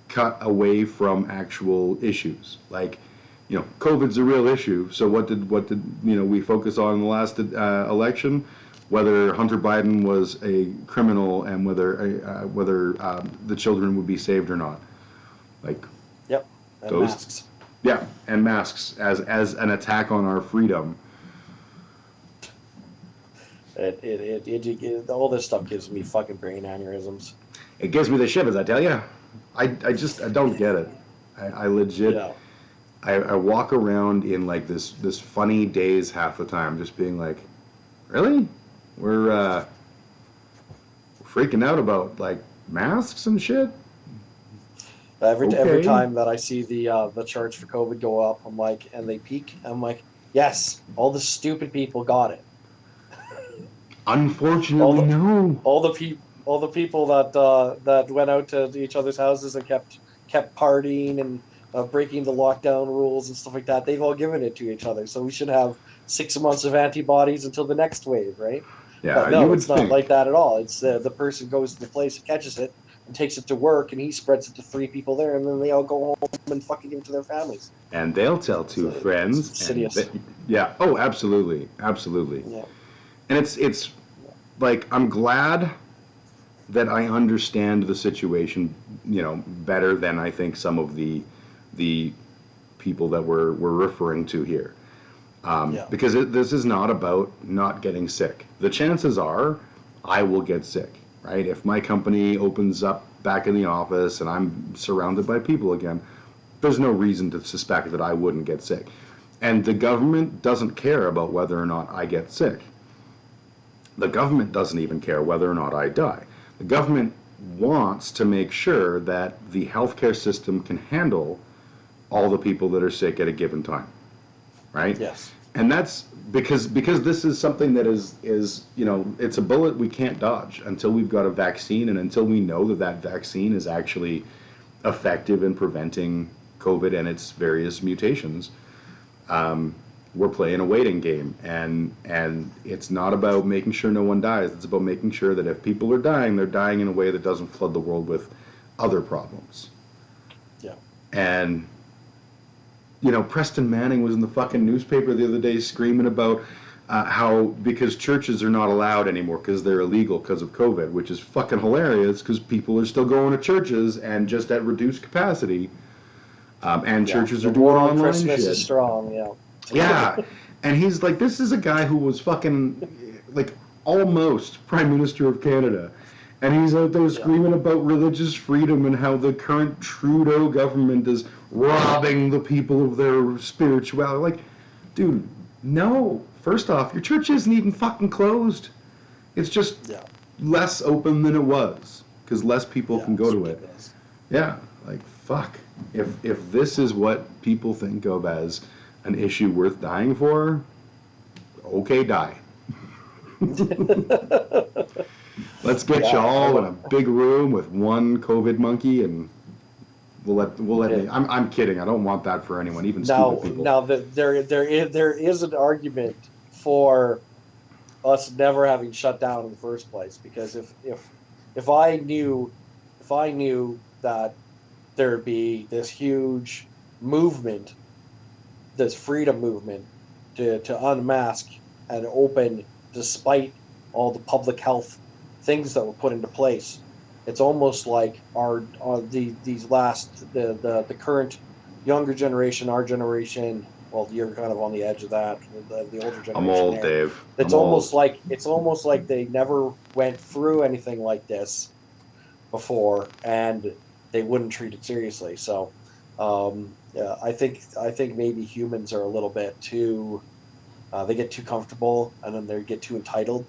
Speaker 2: cut away from actual issues. Like, COVID's a real issue. So what did we focus on in the last election? Whether Hunter Biden was a criminal and whether the children would be saved or not. Like,
Speaker 3: yep. And masks.
Speaker 2: Yeah, and masks as an attack on our freedom.
Speaker 3: All this stuff gives me fucking brain aneurysms.
Speaker 2: It gives me the shivers, I tell you. I don't get it. I legit.
Speaker 3: Yeah.
Speaker 2: I walk around in like this funny daze half the time, just being like, really? We're freaking out about like masks and shit.
Speaker 3: Every time that I see the charge for COVID go up, I'm like, and they peak, I'm like, yes, all the stupid people got it.
Speaker 2: Unfortunately, no.
Speaker 3: All the people that went out to each other's houses and kept partying and breaking the lockdown rules and stuff like that, they've all given it to each other. So we should have 6 months of antibodies until the next wave, right?
Speaker 2: Yeah,
Speaker 3: but no, it's not like that at all. It's the person goes to the place and catches it and takes it to work, and he spreads it to 3 people there, and then they all go home and fucking give it to their families.
Speaker 2: And they'll tell 2 friends.
Speaker 3: It's insidious.
Speaker 2: Yeah. Oh, absolutely, absolutely.
Speaker 3: Yeah.
Speaker 2: And it's like, I'm glad that I understand the situation, better than I think some of the people that we're referring to here. Because this is not about not getting sick. The chances are I will get sick, right? If my company opens up back in the office and I'm surrounded by people again, there's no reason to suspect that I wouldn't get sick. And the government doesn't care about whether or not I get sick. The government doesn't even care whether or not I die. The government wants to make sure that the healthcare system can handle all the people that are sick at a given time, right?
Speaker 3: Yes.
Speaker 2: And that's because this is something that is it's a bullet we can't dodge until we've got a vaccine, and until we know that vaccine is actually effective in preventing COVID and its various mutations. We're playing a waiting game, and it's not about making sure no one dies. It's about making sure that if people are dying, they're dying in a way that doesn't flood the world with other problems.
Speaker 3: Yeah.
Speaker 2: And Preston Manning was in the fucking newspaper the other day screaming about how because churches are not allowed anymore because they're illegal because of COVID, which is fucking hilarious because people are still going to churches and just at reduced capacity. And churches are doing online
Speaker 3: Christmas
Speaker 2: shit.
Speaker 3: Is strong, yeah.
Speaker 2: Yeah, and he's like, this is a guy who was fucking, like, almost Prime Minister of Canada. And he's out there screaming about religious freedom and how the current Trudeau government is robbing the people of their spirituality. Like, dude, no. First off, your church isn't even fucking closed. It's just less open than it was, because less people can go to it. Yeah, like, fuck. If this is what people think of as an issue worth dying for, okay, die. Let's get you all in a big room with one COVID monkey, and we'll let me. I'm kidding. I don't want that for anyone, even stupid people.
Speaker 3: Now there is an argument for us never having shut down in the first place, because if I knew that there'd be this huge movement, this freedom movement to unmask and open despite all the public health things that were put into place, it's almost like these last the current younger generation, our generation. Well, you're kind of on the edge of that. The older generation.
Speaker 2: I'm old,
Speaker 3: there.
Speaker 2: Dave.
Speaker 3: It's almost like they never went through anything like this before, and they wouldn't treat it seriously. So, yeah, I think maybe humans are a little bit too. They get too comfortable, and then they get too entitled.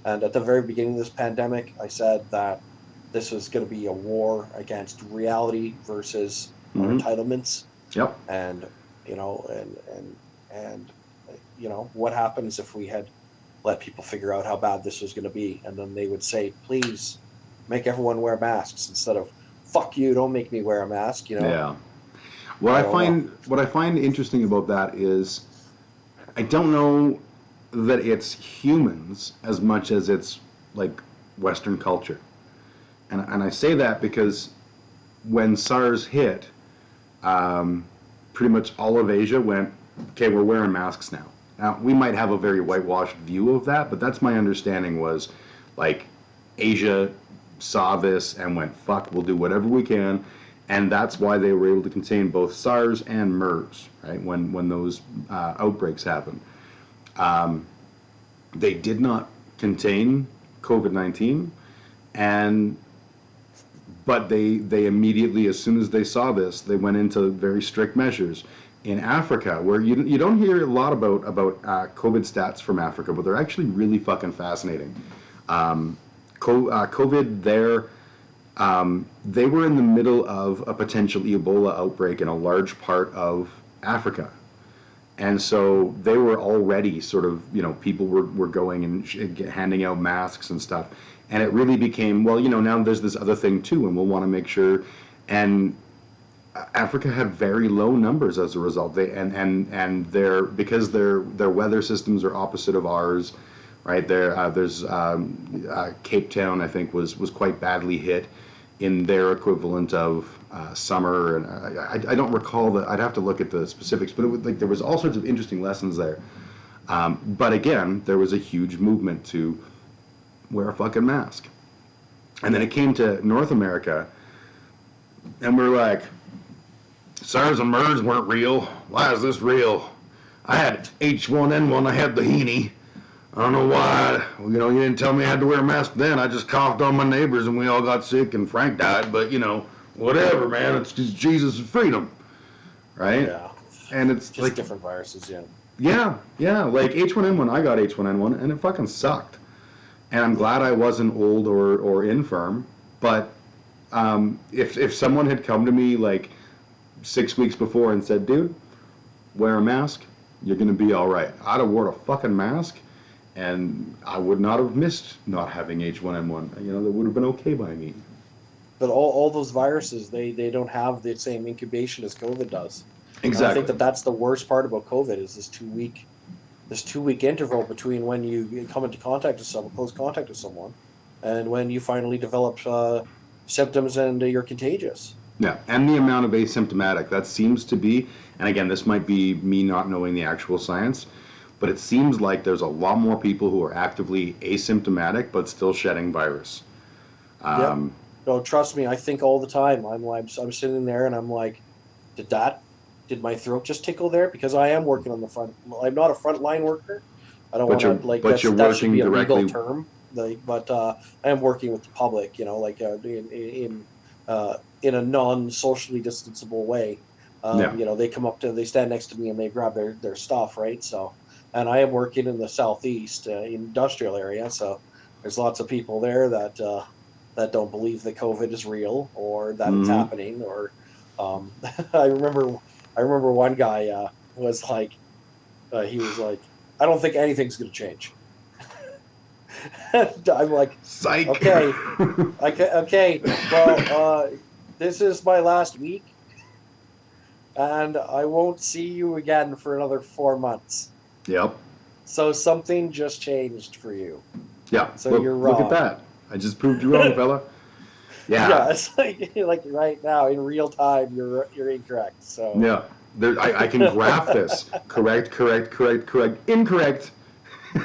Speaker 3: And at the very beginning of this pandemic, I said that this was going to be a war against reality versus our entitlements.
Speaker 2: Yep.
Speaker 3: And what happens if we had let people figure out how bad this was going to be, and then they would say, please make everyone wear masks, instead of fuck you, don't make me wear a mask.
Speaker 2: Yeah. What I find interesting about that is, I don't know that it's humans as much as it's like Western culture. And I say that because when SARS hit, pretty much all of Asia went, okay, we're wearing masks now. Now, we might have a very whitewashed view of that, but that's my understanding, was like Asia saw this and went, fuck, we'll do whatever we can. And that's why they were able to contain both SARS and MERS, right, when those outbreaks happened. They did not contain COVID-19, but they immediately, as soon as they saw this, they went into very strict measures. In Africa, where you don't hear a lot about COVID stats from Africa, but they're actually really fucking fascinating. COVID there, they were in the middle of a potential Ebola outbreak in a large part of Africa. And so they were already sort of, people were going and handing out masks and stuff. And it really became, well, now there's this other thing too, and we'll want to make sure. And Africa had very low numbers as a result. Because their weather systems are opposite of ours, right? There's Cape Town, I think, was quite badly hit in their equivalent of summer, and I don't recall that. I'd have to look at the specifics, but there was all sorts of interesting lessons there. But again, there was a huge movement to wear a fucking mask, and then it came to North America, and we're like, SARS and MERS weren't real. Why is this real? I had H1N1. I had the Heaney. I don't know why. You didn't tell me I had to wear a mask then. I just coughed on my neighbors and we all got sick and Frank died. But, whatever, man. It's just Jesus and freedom. Right?
Speaker 3: Yeah.
Speaker 2: And it's
Speaker 3: just like different viruses, yeah.
Speaker 2: Yeah. Like H1N1, I got H1N1 and it fucking sucked. And I'm glad I wasn't old or infirm. But if someone had come to me like 6 weeks before and said, dude, wear a mask, you're going to be all right, I'd have worn a fucking mask. And I would not have missed not having H1N1. That would have been okay by me.
Speaker 3: But all those viruses, they don't have the same incubation as COVID does.
Speaker 2: Exactly.
Speaker 3: And I think that's the worst part about COVID, is this 2 week interval between when you come into contact with someone, close contact with someone, and when you finally develop symptoms and you're contagious.
Speaker 2: Yeah, and the amount of asymptomatic, that seems to be, and again, this might be me not knowing the actual science, but it seems like there's a lot more people who are actively asymptomatic but still shedding virus.
Speaker 3: Yeah. No, trust me, I think all the time. I'm sitting there and I'm like, did my throat just tickle there? Because I am working on the front. I'm not a frontline worker. I don't want to that should be a legal term. But I am working with the public. In a non-socially distanceable way. They come up they stand next to me and they grab their stuff, right? So. And I am working in the southeast industrial area, so there's lots of people there that don't believe that COVID is real or that it's happening, or I remember one guy was like, he was like, I don't think anything's going to change. And I'm like,
Speaker 2: Psych.
Speaker 3: okay, okay, well, this is my last week, and I won't see you again for another 4 months.
Speaker 2: Yep.
Speaker 3: So something just changed for you.
Speaker 2: Yeah.
Speaker 3: So you're
Speaker 2: Look at
Speaker 3: wrong.
Speaker 2: that. I just proved you wrong, fella.
Speaker 3: Yeah,
Speaker 2: Yeah.
Speaker 3: it's like right now in real time, you're incorrect. So
Speaker 2: Yeah. I can graph this. Correct, correct, correct, correct, incorrect.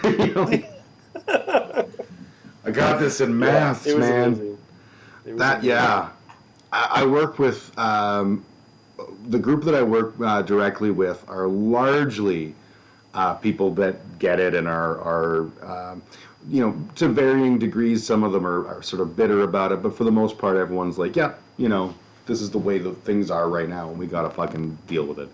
Speaker 2: You know, I got this in
Speaker 3: yeah, it
Speaker 2: maths,
Speaker 3: was
Speaker 2: man.
Speaker 3: amazing. It was
Speaker 2: That,
Speaker 3: amazing.
Speaker 2: yeah. I work with the group that I work directly with are largely people that get it and are to varying degrees. Some of them are sort of bitter about it, but for the most part, everyone's like, yeah, this is the way that things are right now, and we gotta fucking deal with it.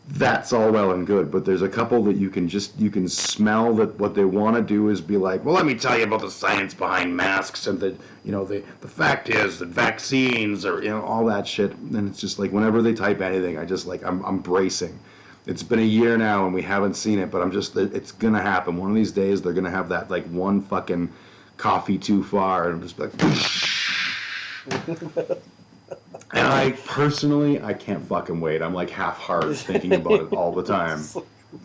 Speaker 2: That's all well and good, but there's a couple that you can smell that what they want to do is be like, well, let me tell you about the science behind masks and that the fact is that vaccines are all that shit. And it's just like whenever they type anything, I just like I'm bracing. It's been a year now and we haven't seen it, but it's gonna happen. One of these days they're gonna have that like one fucking coffee too far and I'm just like. And I personally, I can't fucking wait. I'm like half-hearted thinking about it all the time. It's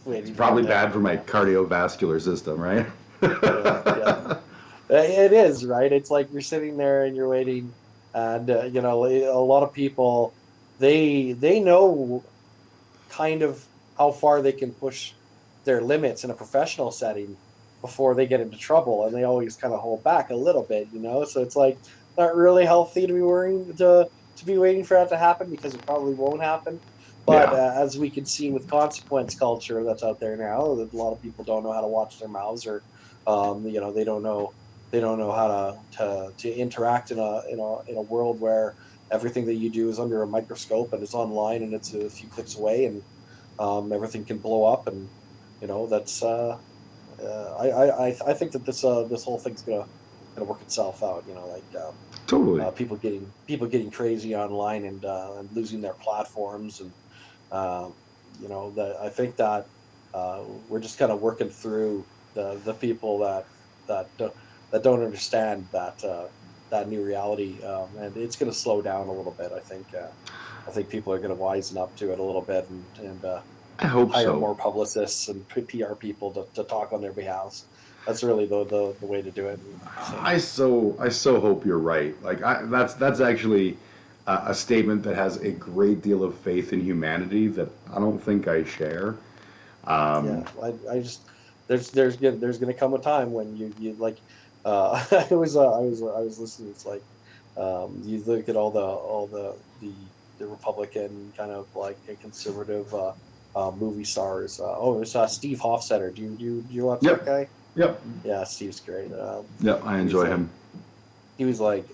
Speaker 3: Waiting for
Speaker 2: probably
Speaker 3: it to
Speaker 2: bad for
Speaker 3: happen,
Speaker 2: my
Speaker 3: yeah.
Speaker 2: cardiovascular system, right?
Speaker 3: Yeah. It is, right? It's like you're sitting there and you're waiting, and a lot of people, they know kind of how far they can push their limits in a professional setting before they get into trouble, and they always kind of hold back a little bit. So it's like not really healthy to be worrying to be waiting for that to happen because it probably won't happen. But
Speaker 2: Yeah,
Speaker 3: as we can see with consequence culture that's out there now, that a lot of people don't know how to watch their mouths, or they don't know how to interact in a world where everything that you do is under a microscope and it's online and it's a few clicks away, and everything can blow up. And that's I think that this whole thing's gonna work itself out. Like
Speaker 2: totally.
Speaker 3: people getting crazy online and losing their platforms. And uh, that I think that we're just kind of working through the people that don't understand that new reality, and it's going to slow down a little bit. I think people are going to wisen up to it a little bit, and
Speaker 2: I hope
Speaker 3: hire
Speaker 2: so.
Speaker 3: more publicists and PR people to talk on their behalf. That's really the way to do it. So
Speaker 2: I so hope you're right. Like that's actually a statement that has a great deal of faith in humanity that I don't think I share.
Speaker 3: yeah,
Speaker 2: Um,
Speaker 3: I just there's gonna come a time when you like I was listening. It's like you look at all the Republican kind of like conservative movie stars. There's Steve Hofstetter. Do you watch that
Speaker 2: yep,
Speaker 3: guy?
Speaker 2: yep,
Speaker 3: Yeah, Steve's great.
Speaker 2: yep. I
Speaker 3: He was
Speaker 2: enjoy
Speaker 3: like
Speaker 2: him.
Speaker 3: he was like,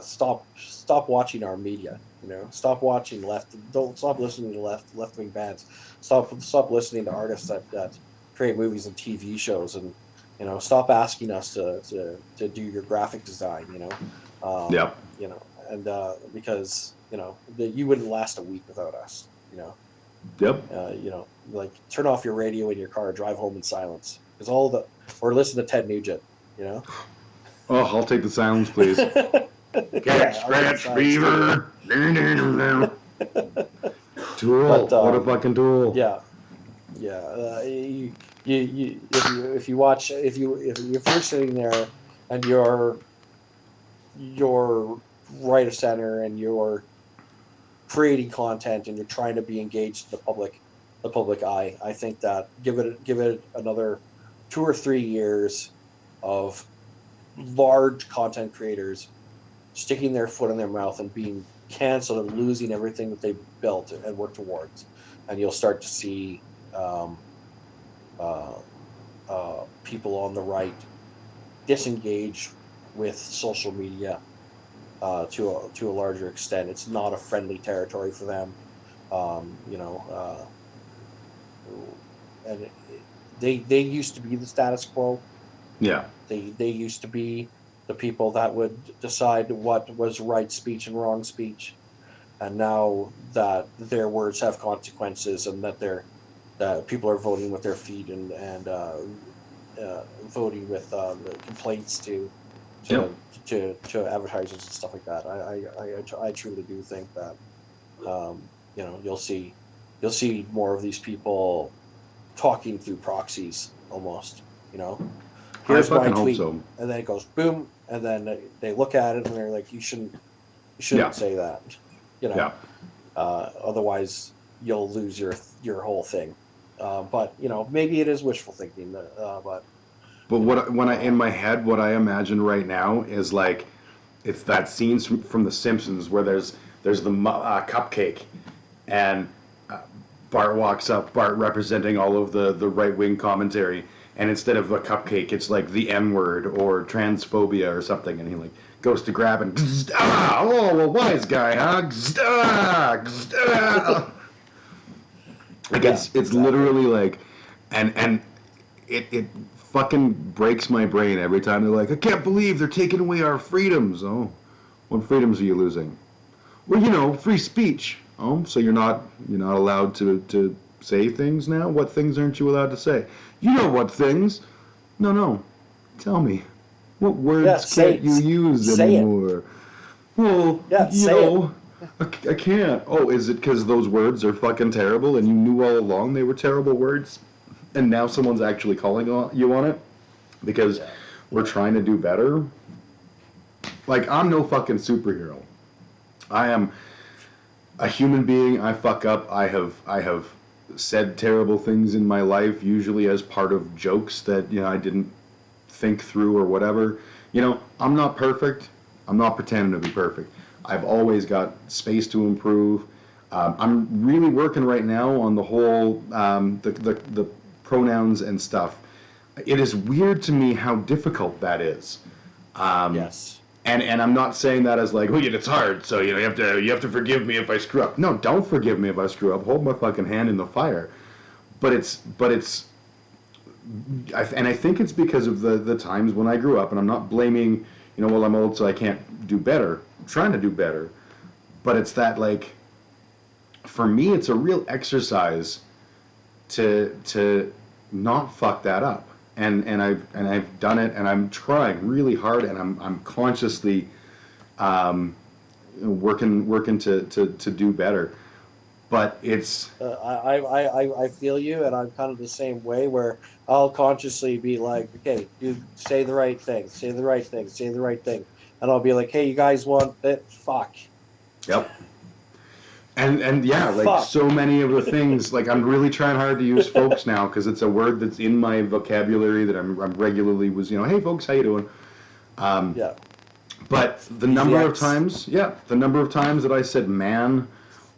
Speaker 3: stop watching our media. Stop watching left. Don't stop listening to left wing bands. Stop listening to artists that create movies and TV shows, and stop asking us to do your graphic design. Um,
Speaker 2: Yep,
Speaker 3: you know, and because that you wouldn't last a week without us.
Speaker 2: yep.
Speaker 3: Like turn off your radio in your car, drive home in silence, because or listen to Ted Nugent. You know.
Speaker 2: Oh, I'll take the silence, please. Cat
Speaker 3: Yeah, I'll take the
Speaker 2: scratch
Speaker 3: silence too.
Speaker 2: fever. Tool.
Speaker 3: But
Speaker 2: What a fucking tool.
Speaker 3: yeah, yeah. If you watch if you're sitting there and you're right of center and you're creating content and you're trying to be engaged in the public eye, I think that give it another 2 or 3 years of large content creators sticking their foot in their mouth and being canceled and losing everything that they built and worked towards. And you'll start to see um, uh, people on the right disengage with social media to a larger extent. It's not a friendly territory for them. Um, you know, and they used to be the status quo.
Speaker 2: Yeah.
Speaker 3: They used to be the people that would decide what was right speech and wrong speech, and now that their words have consequences, and that people are voting with their feet, and voting with complaints
Speaker 2: Yep.
Speaker 3: to advertisers and stuff like that. I truly do think that you'll see more of these people talking through proxies almost.
Speaker 2: I
Speaker 3: Here's my
Speaker 2: fucking hope
Speaker 3: tweet,
Speaker 2: so.
Speaker 3: and then it goes boom, and then they look at it and they're like, you shouldn't
Speaker 2: Yeah.
Speaker 3: say that.
Speaker 2: Yeah.
Speaker 3: Otherwise you'll lose your whole thing. But maybe it is wishful thinking. But
Speaker 2: When I in my head, what I imagine right now is like, it's that scene from The Simpsons where there's the cupcake, and Bart walks up, Bart representing all of the right wing commentary, and instead of a cupcake, it's like the N word or transphobia or something, and he like goes to grab and oh, a wise guy, huh? Like it's
Speaker 3: exactly.
Speaker 2: literally like, and it fucking breaks my brain every time they're like, I can't believe they're taking away our freedoms. Oh, what freedoms are you losing? Well, free speech. Oh, so you're not allowed to say things now? What things aren't you allowed to say? You know what things? No. Tell me. What words can't you use
Speaker 3: say
Speaker 2: anymore? Well,
Speaker 3: say it.
Speaker 2: I can't. Oh, is it because those words are fucking terrible and you knew all along they were terrible words? And now someone's actually calling you on it because we're trying to do better? Like, I'm no fucking superhero. I am a human being. I fuck up. I have said terrible things in my life, usually as part of jokes that I didn't think through or whatever. I'm not perfect. I'm not pretending to be perfect. I've always got space to improve. I'm really working right now on the whole the pronouns and stuff. It is weird to me how difficult that is.
Speaker 3: Yes.
Speaker 2: And I'm not saying that as like, it's hard, so you have to forgive me if I screw up. No, don't forgive me if I screw up. Hold my fucking hand in the fire. But I think it's because of the times when I grew up, and I'm not blaming, well, I'm old, so I can't do better. I'm trying to do better, but it's that, like, for me, it's a real exercise to not fuck that up. And I've done it, and I'm trying really hard, and I'm consciously working to do better. But it's
Speaker 3: I feel you, and I'm kind of the same way where I'll consciously be like, okay, you say the right thing, say the right thing, say the right thing, and I'll be like, hey, you guys want it? Fuck.
Speaker 2: Yep. And yeah, like
Speaker 3: Fuck.
Speaker 2: so many of the things, like I'm really trying hard to use folks now because it's a word that's in my vocabulary that I'm regularly hey folks, how you doing?
Speaker 3: Yeah.
Speaker 2: But the number of times that I said man,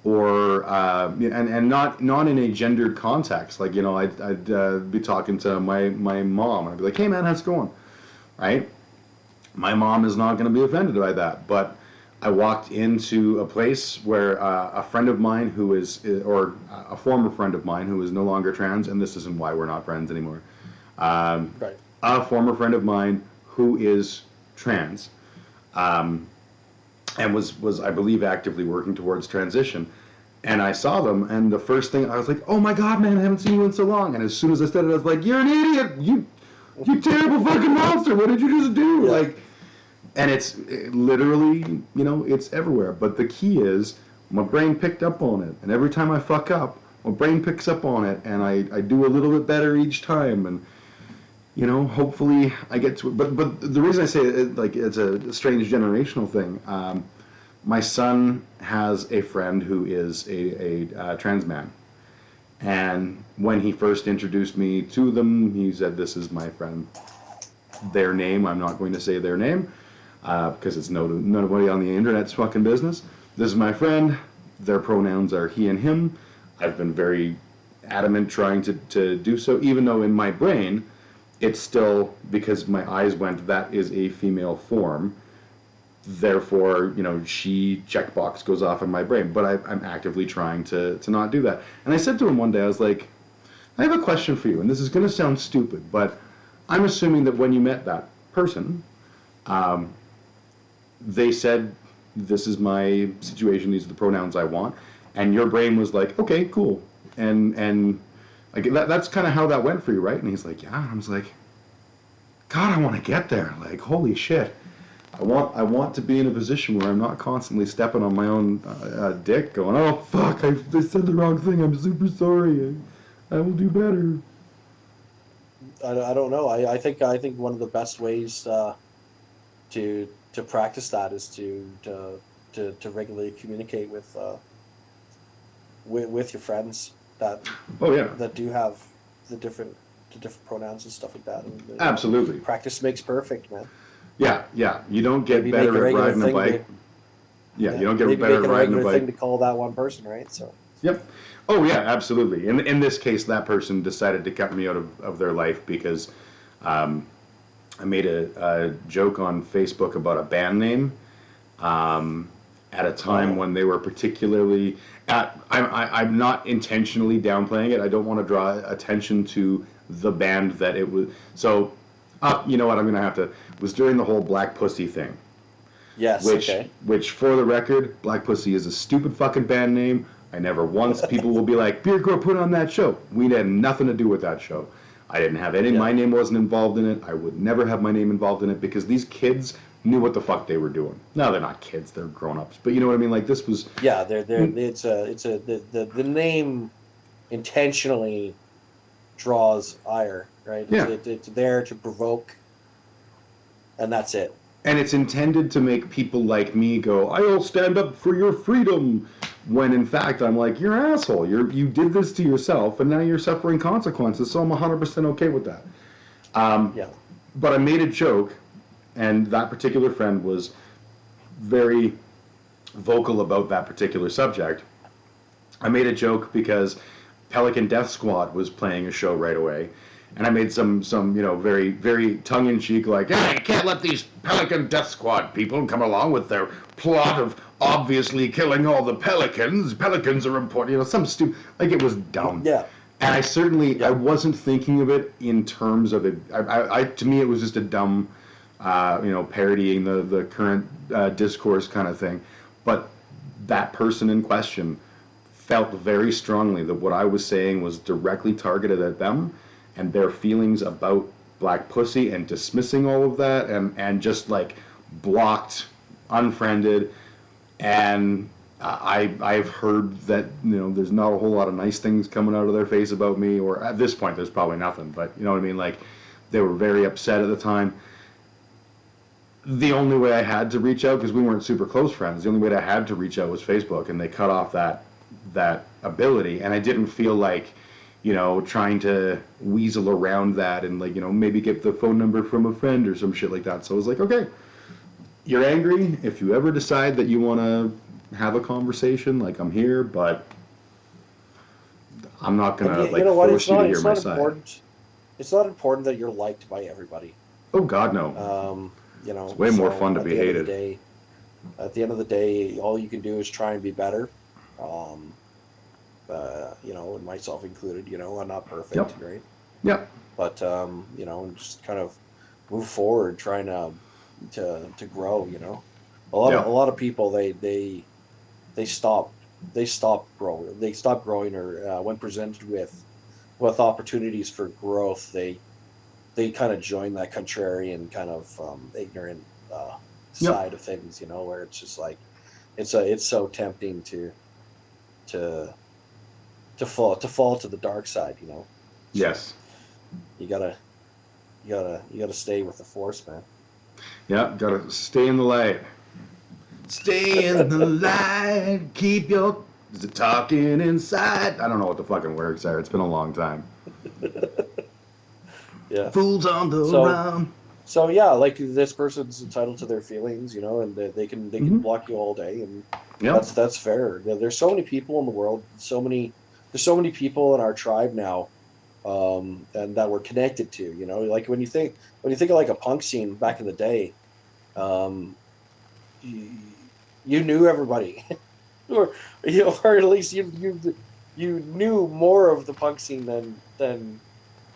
Speaker 2: or and not in a gendered context, like I'd be talking to my mom and I'd be like, hey man, how's it going? Right? My mom is not going to be offended by that, but I walked into a place where a friend of mine or a former friend of mine who is no longer trans, and this isn't why we're not friends anymore.
Speaker 3: Right.
Speaker 2: A former friend of mine who is trans, and was I believe actively working towards transition. And I saw them, and the first thing I was like, "Oh my God, man, I haven't seen you in so long." And as soon as I said it, I was like, "You're an idiot! You terrible fucking monster! What did you just do?"
Speaker 3: Yeah.
Speaker 2: Like. And it's literally, it's everywhere. But the key is my brain picked up on it. And every time I fuck up, my brain picks up on it. And I do a little bit better each time. And, hopefully I get to it. But the reason I say it's a strange generational thing. My son has a friend who is a trans man. And when he first introduced me to them, he said, "This is my friend." Their name, I'm not going to say their name. Because it's nobody on the internet's fucking business. This is my friend. Their pronouns are he and him. I've been very adamant trying to do so, even though in my brain, it's still, because my eyes went, that is a female form. Therefore, she checkbox goes off in my brain. But I'm actively trying to not do that. And I said to him one day, I was like, I have a question for you, and this is going to sound stupid, but I'm assuming that when you met that person, They said, this is my situation, these are the pronouns I want, and your brain was like, okay, cool. And like that's kind of how that went for you, right? And he's like, yeah. And I was like, God, I want to get there. Like, holy shit. I want to be in a position where I'm not constantly stepping on my own dick, going, "Oh fuck, I said the wrong thing. I'm super sorry. I will do better."
Speaker 3: I don't know. I think one of the best ways to practice that is to regularly communicate with your friends that
Speaker 2: Oh yeah,
Speaker 3: do have the different pronouns and stuff like that. And,
Speaker 2: absolutely.
Speaker 3: practice makes perfect, man.
Speaker 2: Yeah, yeah. You don't get
Speaker 3: Maybe make
Speaker 2: better
Speaker 3: a
Speaker 2: at
Speaker 3: regular
Speaker 2: riding a
Speaker 3: thing
Speaker 2: bike. Yeah, you don't get
Speaker 3: maybe
Speaker 2: better
Speaker 3: make
Speaker 2: at
Speaker 3: it a
Speaker 2: riding a
Speaker 3: regular
Speaker 2: bike.
Speaker 3: thing to call that one person, right? So.
Speaker 2: Yep. Oh yeah, absolutely. In this case, that person decided to cut me out of their life because I made a joke on Facebook about a band name at a time when they were particularly. I'm not intentionally downplaying it. I don't want to draw attention to the band that it was. So, you know what? I'm gonna have to. It was during the whole Black Pussy thing.
Speaker 3: Yes. Okay.
Speaker 2: Which, for the record, Black Pussy is a stupid fucking band name. I never once. People will be like, "Beer Girl put on that show." We had nothing to do with that show. I didn't have any.
Speaker 3: Yeah.
Speaker 2: My name wasn't involved in it. I would never have my name involved in it because these kids knew what the fuck they were doing. No, they're not kids. They're grown-ups. But you know what I mean? Like this was.
Speaker 3: Yeah. It's the name intentionally draws ire, right?
Speaker 2: Yeah.
Speaker 3: It's there to provoke, and that's it.
Speaker 2: And it's intended to make people like me go, "I'll stand up for your freedom," when in fact I'm like, "You're an asshole. You did this to yourself, and now you're suffering consequences." So I'm 100% okay with that.
Speaker 3: Yeah.
Speaker 2: But I made a joke, and that particular friend was very vocal about that particular subject. I made a joke because Pelican Death Squad was playing a show right away, and I made some very very tongue in cheek like, "Yeah, you can't let these Pelican Death Squad people come along with their plot of obviously killing all the pelicans. Pelicans are important." Some stupid, like, it was dumb.
Speaker 3: Yeah.
Speaker 2: And I certainly I wasn't thinking of it in terms of it. I to me it was just a dumb, parodying the current discourse kind of thing. But that person in question felt very strongly that what I was saying was directly targeted at them and their feelings about Black Pussy, and dismissing all of that, and just like blocked, unfriended, and I've heard that there's not a whole lot of nice things coming out of their face about me, or at this point there's probably nothing, but you know what I mean, like they were very upset at the time. The only way I had to reach out, because we weren't super close friends, the only way I had to reach out was Facebook, and they cut off that ability, and I didn't feel like trying to weasel around that and maybe get the phone number from a friend or some shit like that. So I was like, okay, you're angry. If you ever decide that you want to have a conversation, like, I'm here, but I'm not gonna force you to hear my side.
Speaker 3: It's not important that you're liked by everybody.
Speaker 2: Oh God, no. It's way more fun to be hated.
Speaker 3: At the end of the day, all you can do is try and be better. And myself included. I'm not perfect,
Speaker 2: Yep.
Speaker 3: right?
Speaker 2: Yep.
Speaker 3: But just kind of move forward, trying to grow. A lot of people they stop growing. They stop growing, or when presented with opportunities for growth, they kind of join that contrarian kind of ignorant side of things. Where it's just like it's so tempting to fall to the dark side.
Speaker 2: Yes.
Speaker 3: You gotta stay with the force, man.
Speaker 2: Yeah, gotta stay in the light. Stay in the light. Keep your talking inside. I don't know what the fucking words are. It's been a long time.
Speaker 3: Yeah.
Speaker 2: Fools on the run.
Speaker 3: So yeah, like, this person's entitled to their feelings, and they can block you all day, and that's fair. There's so many people in the world, there's so many people in our tribe now, and that we're connected to. Like when you think of like a punk scene back in the day, you knew everybody, or or at least you knew more of the punk scene than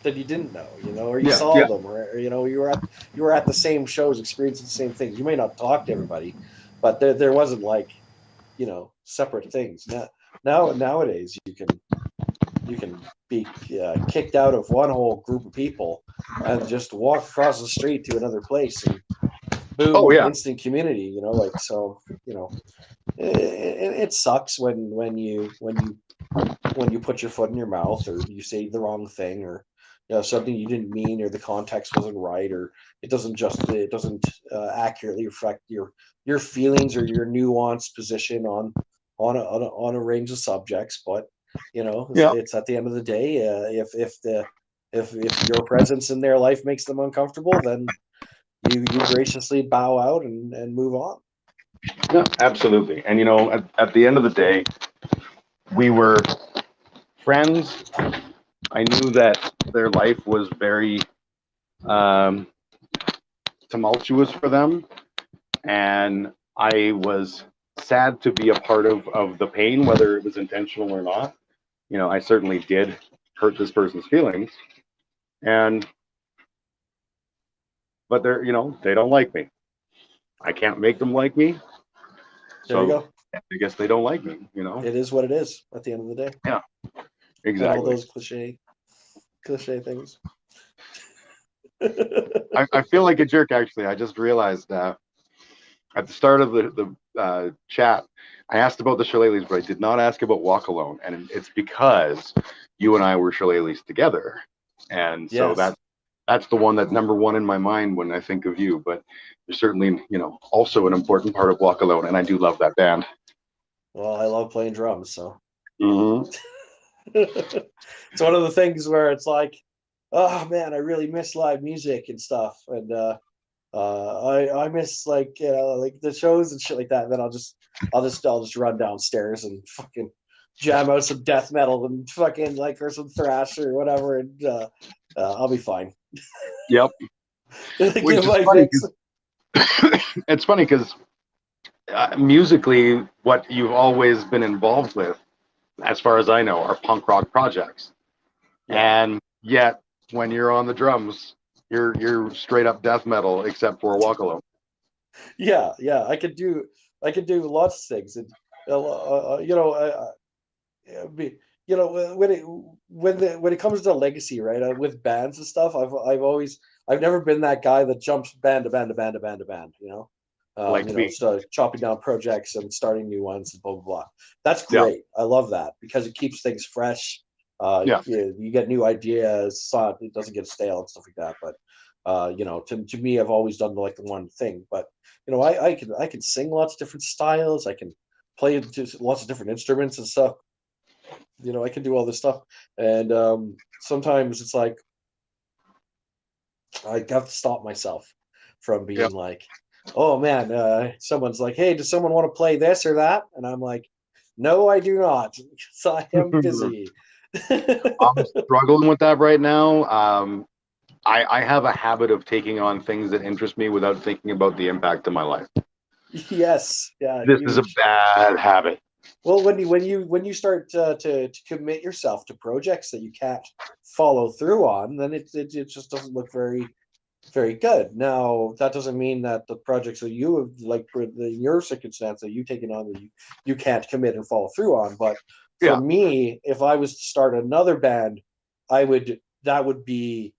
Speaker 3: that you didn't know, or you
Speaker 2: Yeah,
Speaker 3: saw
Speaker 2: yeah.
Speaker 3: them, or you were at the same shows, experiencing the same things. You may not talk to everybody, but there wasn't like separate things. Nowadays you can be kicked out of one whole group of people and just walk across the street to another place and
Speaker 5: Oh
Speaker 3: boom,
Speaker 5: yeah.
Speaker 3: instant community. Like so. It sucks when you put your foot in your mouth or you say the wrong thing or something you didn't mean or the context wasn't right or it doesn't accurately reflect your feelings or your nuanced position on a range of subjects. But
Speaker 5: Yeah.
Speaker 3: it's at the end of the day, if your presence in their life makes them uncomfortable, then you graciously bow out and move on.
Speaker 5: Yeah, absolutely. And at the end of the day, we were friends. I knew that their life was very um, tumultuous for them, and I was sad to be a part of the pain, whether it was intentional or not. I certainly did hurt this person's feelings, and but they don't like me. I can't make them like me,
Speaker 3: There you
Speaker 5: so
Speaker 3: go.
Speaker 5: I guess they don't like me.
Speaker 3: It is what it is at the end of the day.
Speaker 5: Yeah,
Speaker 3: And all
Speaker 5: exactly.
Speaker 3: those cliche things.
Speaker 5: I feel like a jerk actually. I just realized at the start of the chat, I asked about the Shillelaghs, but I did not ask about Walk Alone, and it's because you and I were Shillelaghs together, and so
Speaker 3: Yes.
Speaker 5: that's the one that's number one in my mind when I think of you. But you're certainly also an important part of Walk Alone, and I do love that band.
Speaker 3: Well, I love playing drums, so
Speaker 5: Mm-hmm.
Speaker 3: it's one of the things where it's like, oh man, I really miss live music and stuff, and I miss like like the shows and shit like that. And then I'll just run downstairs and fucking jam out some death metal and fucking like or some thrash or whatever, and I'll be fine.
Speaker 5: Yep. Which
Speaker 3: Give
Speaker 5: is
Speaker 3: my
Speaker 5: funny
Speaker 3: fix.
Speaker 5: because it's funny because musically, what you've always been involved with, as far as I know, are punk rock projects.
Speaker 3: Yeah.
Speaker 5: And yet, when you're on the drums, you're straight up death metal, except for Walk Alone.
Speaker 3: Yeah. I could do lots of things, and when it comes to legacy, right? With bands and stuff, I've never been that guy that jumps band to band to band to band to band.
Speaker 5: Like me.
Speaker 3: So chopping down projects and starting new ones and blah blah blah. That's
Speaker 5: Yeah.
Speaker 3: great. I love that because it keeps things fresh.
Speaker 5: Yeah.
Speaker 3: You get new ideas. So it doesn't get stale and stuff like that. But to me, I've always done like the one thing. But I can sing lots of different styles. I can play just lots of different instruments and stuff. I can do all this stuff, and sometimes it's like I have to stop myself from
Speaker 5: Yeah.
Speaker 3: being like, oh man, someone's like, hey, does someone want to play this or that? And I'm like, no, I do not, because I am busy.
Speaker 5: I'm struggling with that right now. I have a habit of taking on things that interest me without thinking about the impact of my life.
Speaker 3: Yes, yeah,
Speaker 5: This is a
Speaker 3: huge.
Speaker 5: bad habit.
Speaker 3: Well, when you start to commit yourself to projects that you can't follow through on, then it just doesn't look very good. Now, that doesn't mean that the projects that you have, like in your circumstance that you taken on, that you can't commit and follow through on. But for
Speaker 5: Yeah.
Speaker 3: me, if I was to start another band, that would be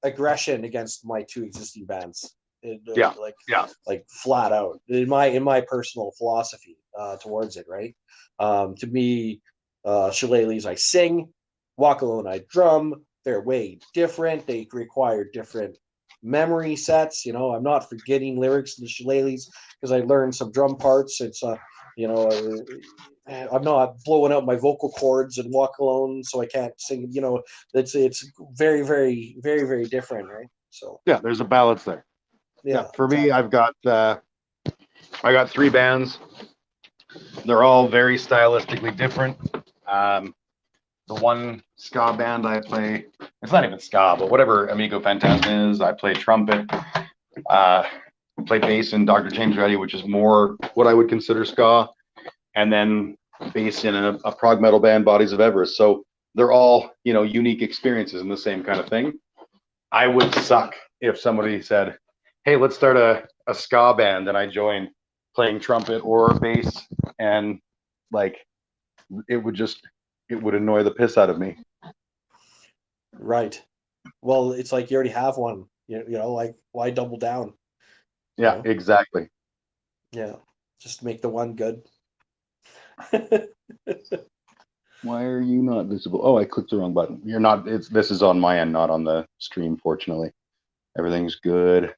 Speaker 3: aggression against my two existing bands.
Speaker 5: Yeah.
Speaker 3: Like
Speaker 5: Yeah.
Speaker 3: flat out in my personal philosophy towards it, right? To me, Shillelaghs, I sing. Walk Alone, I drum. They're way different. They require different memory sets. I'm not forgetting lyrics in the Shillelaghs because I learned some drum parts. It's I'm not blowing out my vocal cords and Walk Alone, so I can't sing. It's very, very, very, very different, right? So
Speaker 5: Yeah. There's a balance there. Yeah. For me,
Speaker 3: exactly.
Speaker 5: I got three bands. They're all very stylistically different. The one ska band I play, it's not even ska, but whatever Amigo Phantasm is, I play trumpet. I play bass in Dr. James Reddy, which is more what I would consider ska, and then bass in a prog metal band, Bodies of Everest. So they're all, you know, unique experiences and the same kind of thing. I would suck if somebody said, hey, let's start a ska band, and I joined playing trumpet or bass, and like it would annoy the piss out of me.
Speaker 3: Right. Well, it's like you already have one. You know, like why double down?
Speaker 5: Yeah,
Speaker 3: know?
Speaker 5: exactly.
Speaker 3: Yeah, just make the one good.
Speaker 5: Why are you not visible? Oh, I clicked the wrong button. You're not. This is on my end, not on the stream. Fortunately, everything's good.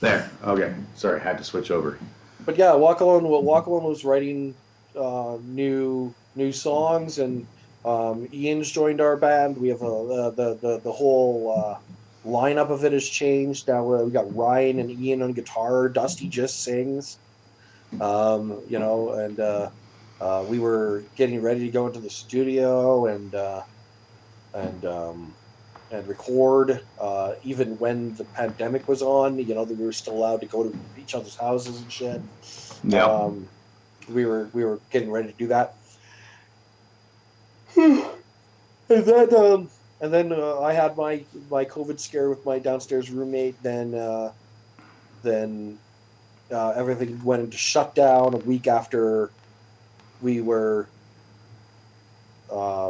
Speaker 2: There. Okay. Sorry, had to switch over.
Speaker 3: But yeah, Walk Alone. Walk Alone was writing new songs, and Ian's joined our band. We have the whole lineup of it has changed. Now we got Ryan and Ian on guitar. Dusty just sings. You know, and we were getting ready to go into the studio and and record. Even when the pandemic was on, you know, that we were still allowed to go to each other's houses and shit.
Speaker 2: Yeah.
Speaker 3: Um, we were getting ready to do that. and then I had my COVID scare with my downstairs roommate. Then everything went into shutdown a week after we were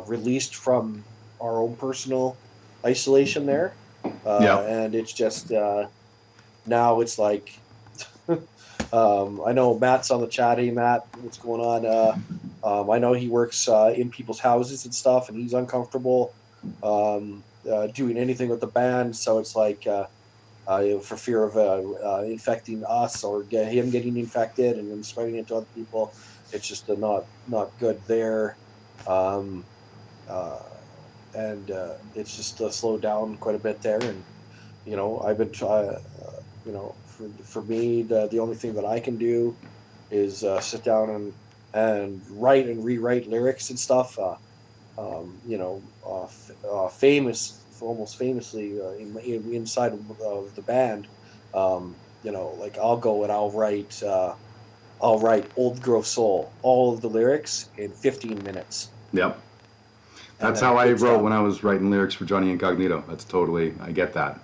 Speaker 3: released from our own personal isolation there.
Speaker 2: Yeah.
Speaker 3: And it's just now it's like I know Matt's on the chat. Hey, Matt, what's going on? I know he works in people's houses and stuff, and he's uncomfortable doing anything with the band. So it's like for fear of infecting us or him getting infected and then spreading it to other people. It's just not good there. Um, uh, and it's just slowed down quite a bit there. And you know, I've been trying. You know, for me, the only thing that I can do is sit down and write and rewrite lyrics and stuff. You know, almost famously inside of the band. You know, like I'll write "Old Grove Soul," all of the lyrics in 15 minutes,
Speaker 2: Yep.
Speaker 3: and
Speaker 2: That's
Speaker 3: then
Speaker 2: how I
Speaker 3: it's
Speaker 2: wrote
Speaker 3: done.
Speaker 2: when I was writing lyrics for Johnny Incognito. That's totally, I get that.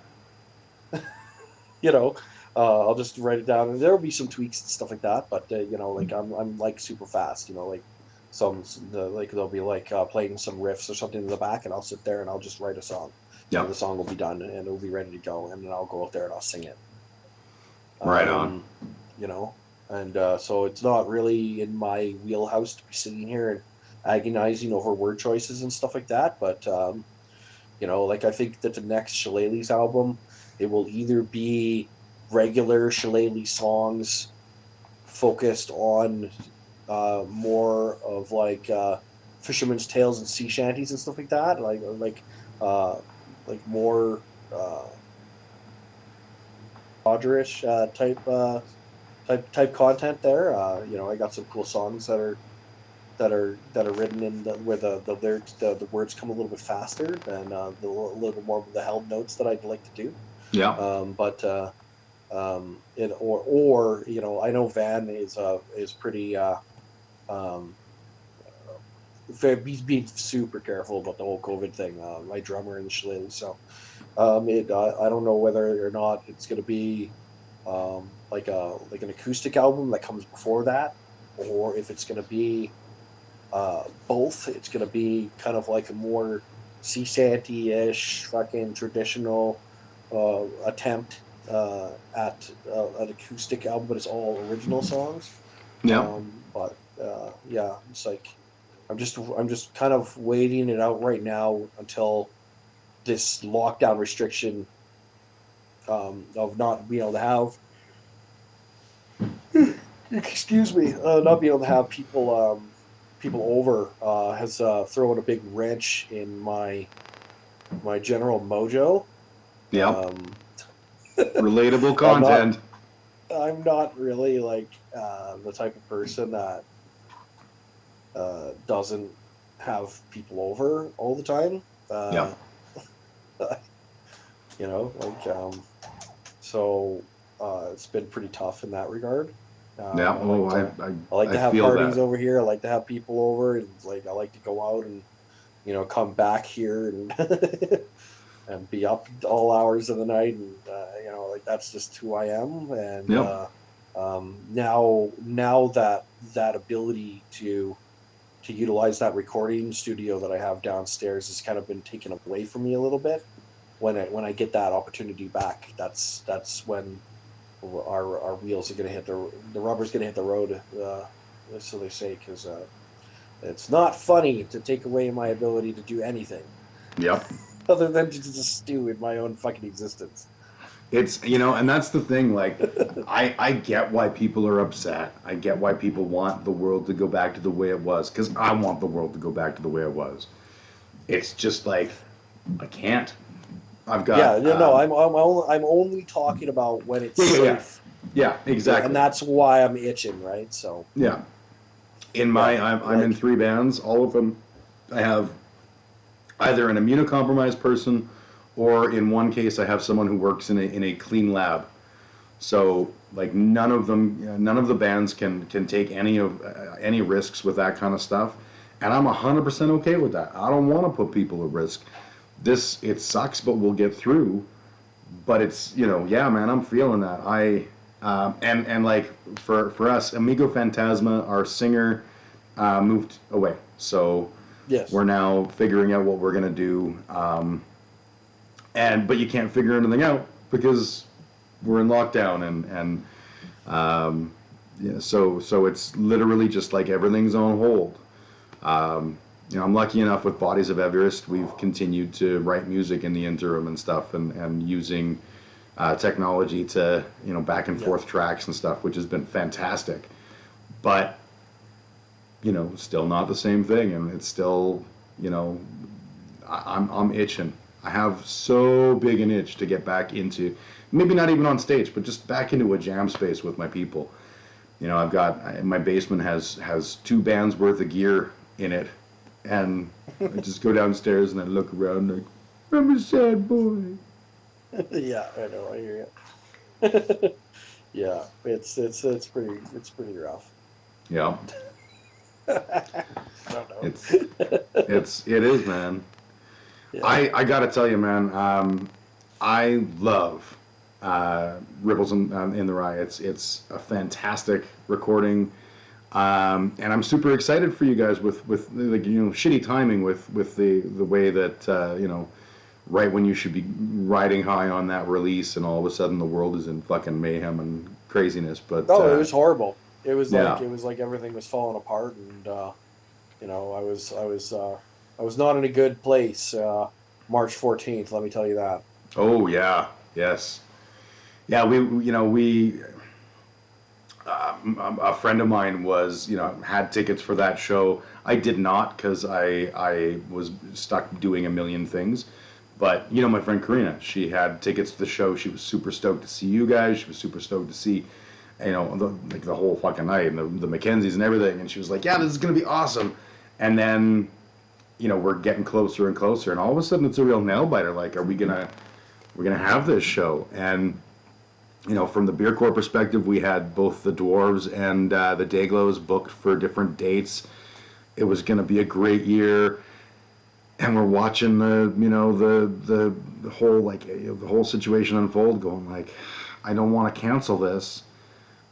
Speaker 3: You know, I'll just write it down, and there will be some tweaks and stuff like that. But you know, like I'm like super fast. You know, like like they'll be like playing some riffs or something in the back, and I'll sit there and I'll just write a song, and
Speaker 2: Yep.
Speaker 3: the song will be done and it'll be ready to go, and then I'll go out there and I'll sing it.
Speaker 2: Right on.
Speaker 3: You know, and so it's not really in my wheelhouse to be sitting here and agonizing over word choices and stuff like that. But you know, like I think that the next Shillelaghs album, it will either be regular Shillelagh songs focused on more of like fishermen's tales and sea shanties and stuff like that, uh, like more Dodgerish type content there. You know, I got some cool songs that are written in where the lyrics the words come a little bit faster and a little bit more of the held notes that I'd like to do.
Speaker 2: Yeah.
Speaker 3: But it or you know, I know Van is pretty um he's being super careful about the whole COVID thing. My drummer in the Shillelagh, so I don't know whether or not it's going to be like an acoustic album that comes before that, or if it's going to be both. It's going to be kind of like a more sea shanty-ish, fucking traditional attempt at an acoustic album, but it's all original songs.
Speaker 2: Yep.
Speaker 3: But yeah, it's like I'm just kind of waiting it out right now until this lockdown restriction of not being able to have excuse me, not being able to have people over has thrown a big wrench in my general mojo.
Speaker 2: Yep.
Speaker 3: Um,
Speaker 2: Relatable
Speaker 3: I'm not
Speaker 2: content.
Speaker 3: I'm not really like the type of person that doesn't have people over all the time.
Speaker 2: Yep.
Speaker 3: You know, like so it's been pretty tough in that regard.
Speaker 2: Yeah.
Speaker 3: I like to
Speaker 2: I
Speaker 3: have
Speaker 2: feel
Speaker 3: parties
Speaker 2: that.
Speaker 3: over here. I like to have people over, and like I like to go out and come back here and and be up all hours of the night, and like that's just who I am. And
Speaker 2: Yep.
Speaker 3: now that ability to utilize that recording studio that I have downstairs has kind of been taken away from me a little bit. When I get that opportunity back, that's when our wheels are going to hit the rubber's going to hit the road. So they say, because it's not funny to take away my ability to do anything
Speaker 2: Yep.
Speaker 3: other than to just stew in my own fucking existence.
Speaker 2: It's, and that's the thing. Like, I get why people are upset. I get why people want the world to go back to the way it was, because I want the world to go back to the way it was. It's just like, I can't. I've
Speaker 3: Yeah,
Speaker 2: got.
Speaker 3: no, I'm only talking about when it's
Speaker 2: Yeah, yeah, yeah.
Speaker 3: safe.
Speaker 2: Yeah,
Speaker 3: Yeah, and
Speaker 2: exactly.
Speaker 3: that's why I'm itching, right? So
Speaker 2: Yeah.
Speaker 3: yeah,
Speaker 2: I'm in
Speaker 3: like
Speaker 2: 3 bands. All of them, I have either an immunocompromised person, or in one case, I have someone who works in a clean lab. So like none of the bands can take any risks with that kind of stuff, and I'm 100% okay with that. I don't want to put people at risk. It sucks, but we'll get through. But it's yeah, man, I'm feeling that. And like for us, Amigo Phantasma, our singer, moved away, so
Speaker 3: yes,
Speaker 2: we're now figuring out what we're gonna do. But you can't figure anything out because we're in lockdown, and yeah, so it's literally just like everything's on hold. I'm lucky enough with Bodies of Everest, we've continued to write music in the interim and stuff, and using technology to back and
Speaker 3: yeah,
Speaker 2: forth tracks and stuff, which has been fantastic. But still not the same thing, and it's still you know I'm itching. I have so big an itch to get back into, maybe not even on stage, but just back into a jam space with my people. I've got my basement has 2 bands worth of gear in it, and I just go downstairs and I look around like I'm a sad boy.
Speaker 3: yeah. I know, I hear you. Yeah, it's pretty rough.
Speaker 2: Yeah,
Speaker 3: I don't
Speaker 2: it's
Speaker 3: know.
Speaker 2: it is, man.
Speaker 3: Yeah,
Speaker 2: I gotta tell you, man. I love Ripples in the Rye. It's a fantastic recording. And I'm super excited for you guys with like shitty timing with the way that right when you should be riding high on that release, and all of a sudden the world is in fucking mayhem and craziness. But
Speaker 3: oh, it was horrible. It was like
Speaker 2: yeah.
Speaker 3: it was like everything was falling apart, and I was not in a good place. March 14th, let me tell you that.
Speaker 2: Oh yeah. Yes. Yeah. We a friend of mine was had tickets for that show. I did not, because I was stuck doing a million things. But my friend Karina, she had tickets to the show. She was super stoked to see you guys. She was super stoked to see the whole fucking night, and the Mackenzies and everything. And she was like, yeah, this is gonna be awesome. And then we're getting closer and closer, and all of a sudden it's a real nail biter. Like, we're gonna have this show? And from the Beer Corps perspective, we had both the Dwarves and the Dayglows booked for different dates. It was going to be a great year, and we're watching the whole the whole situation unfold, going like, I don't want to cancel this,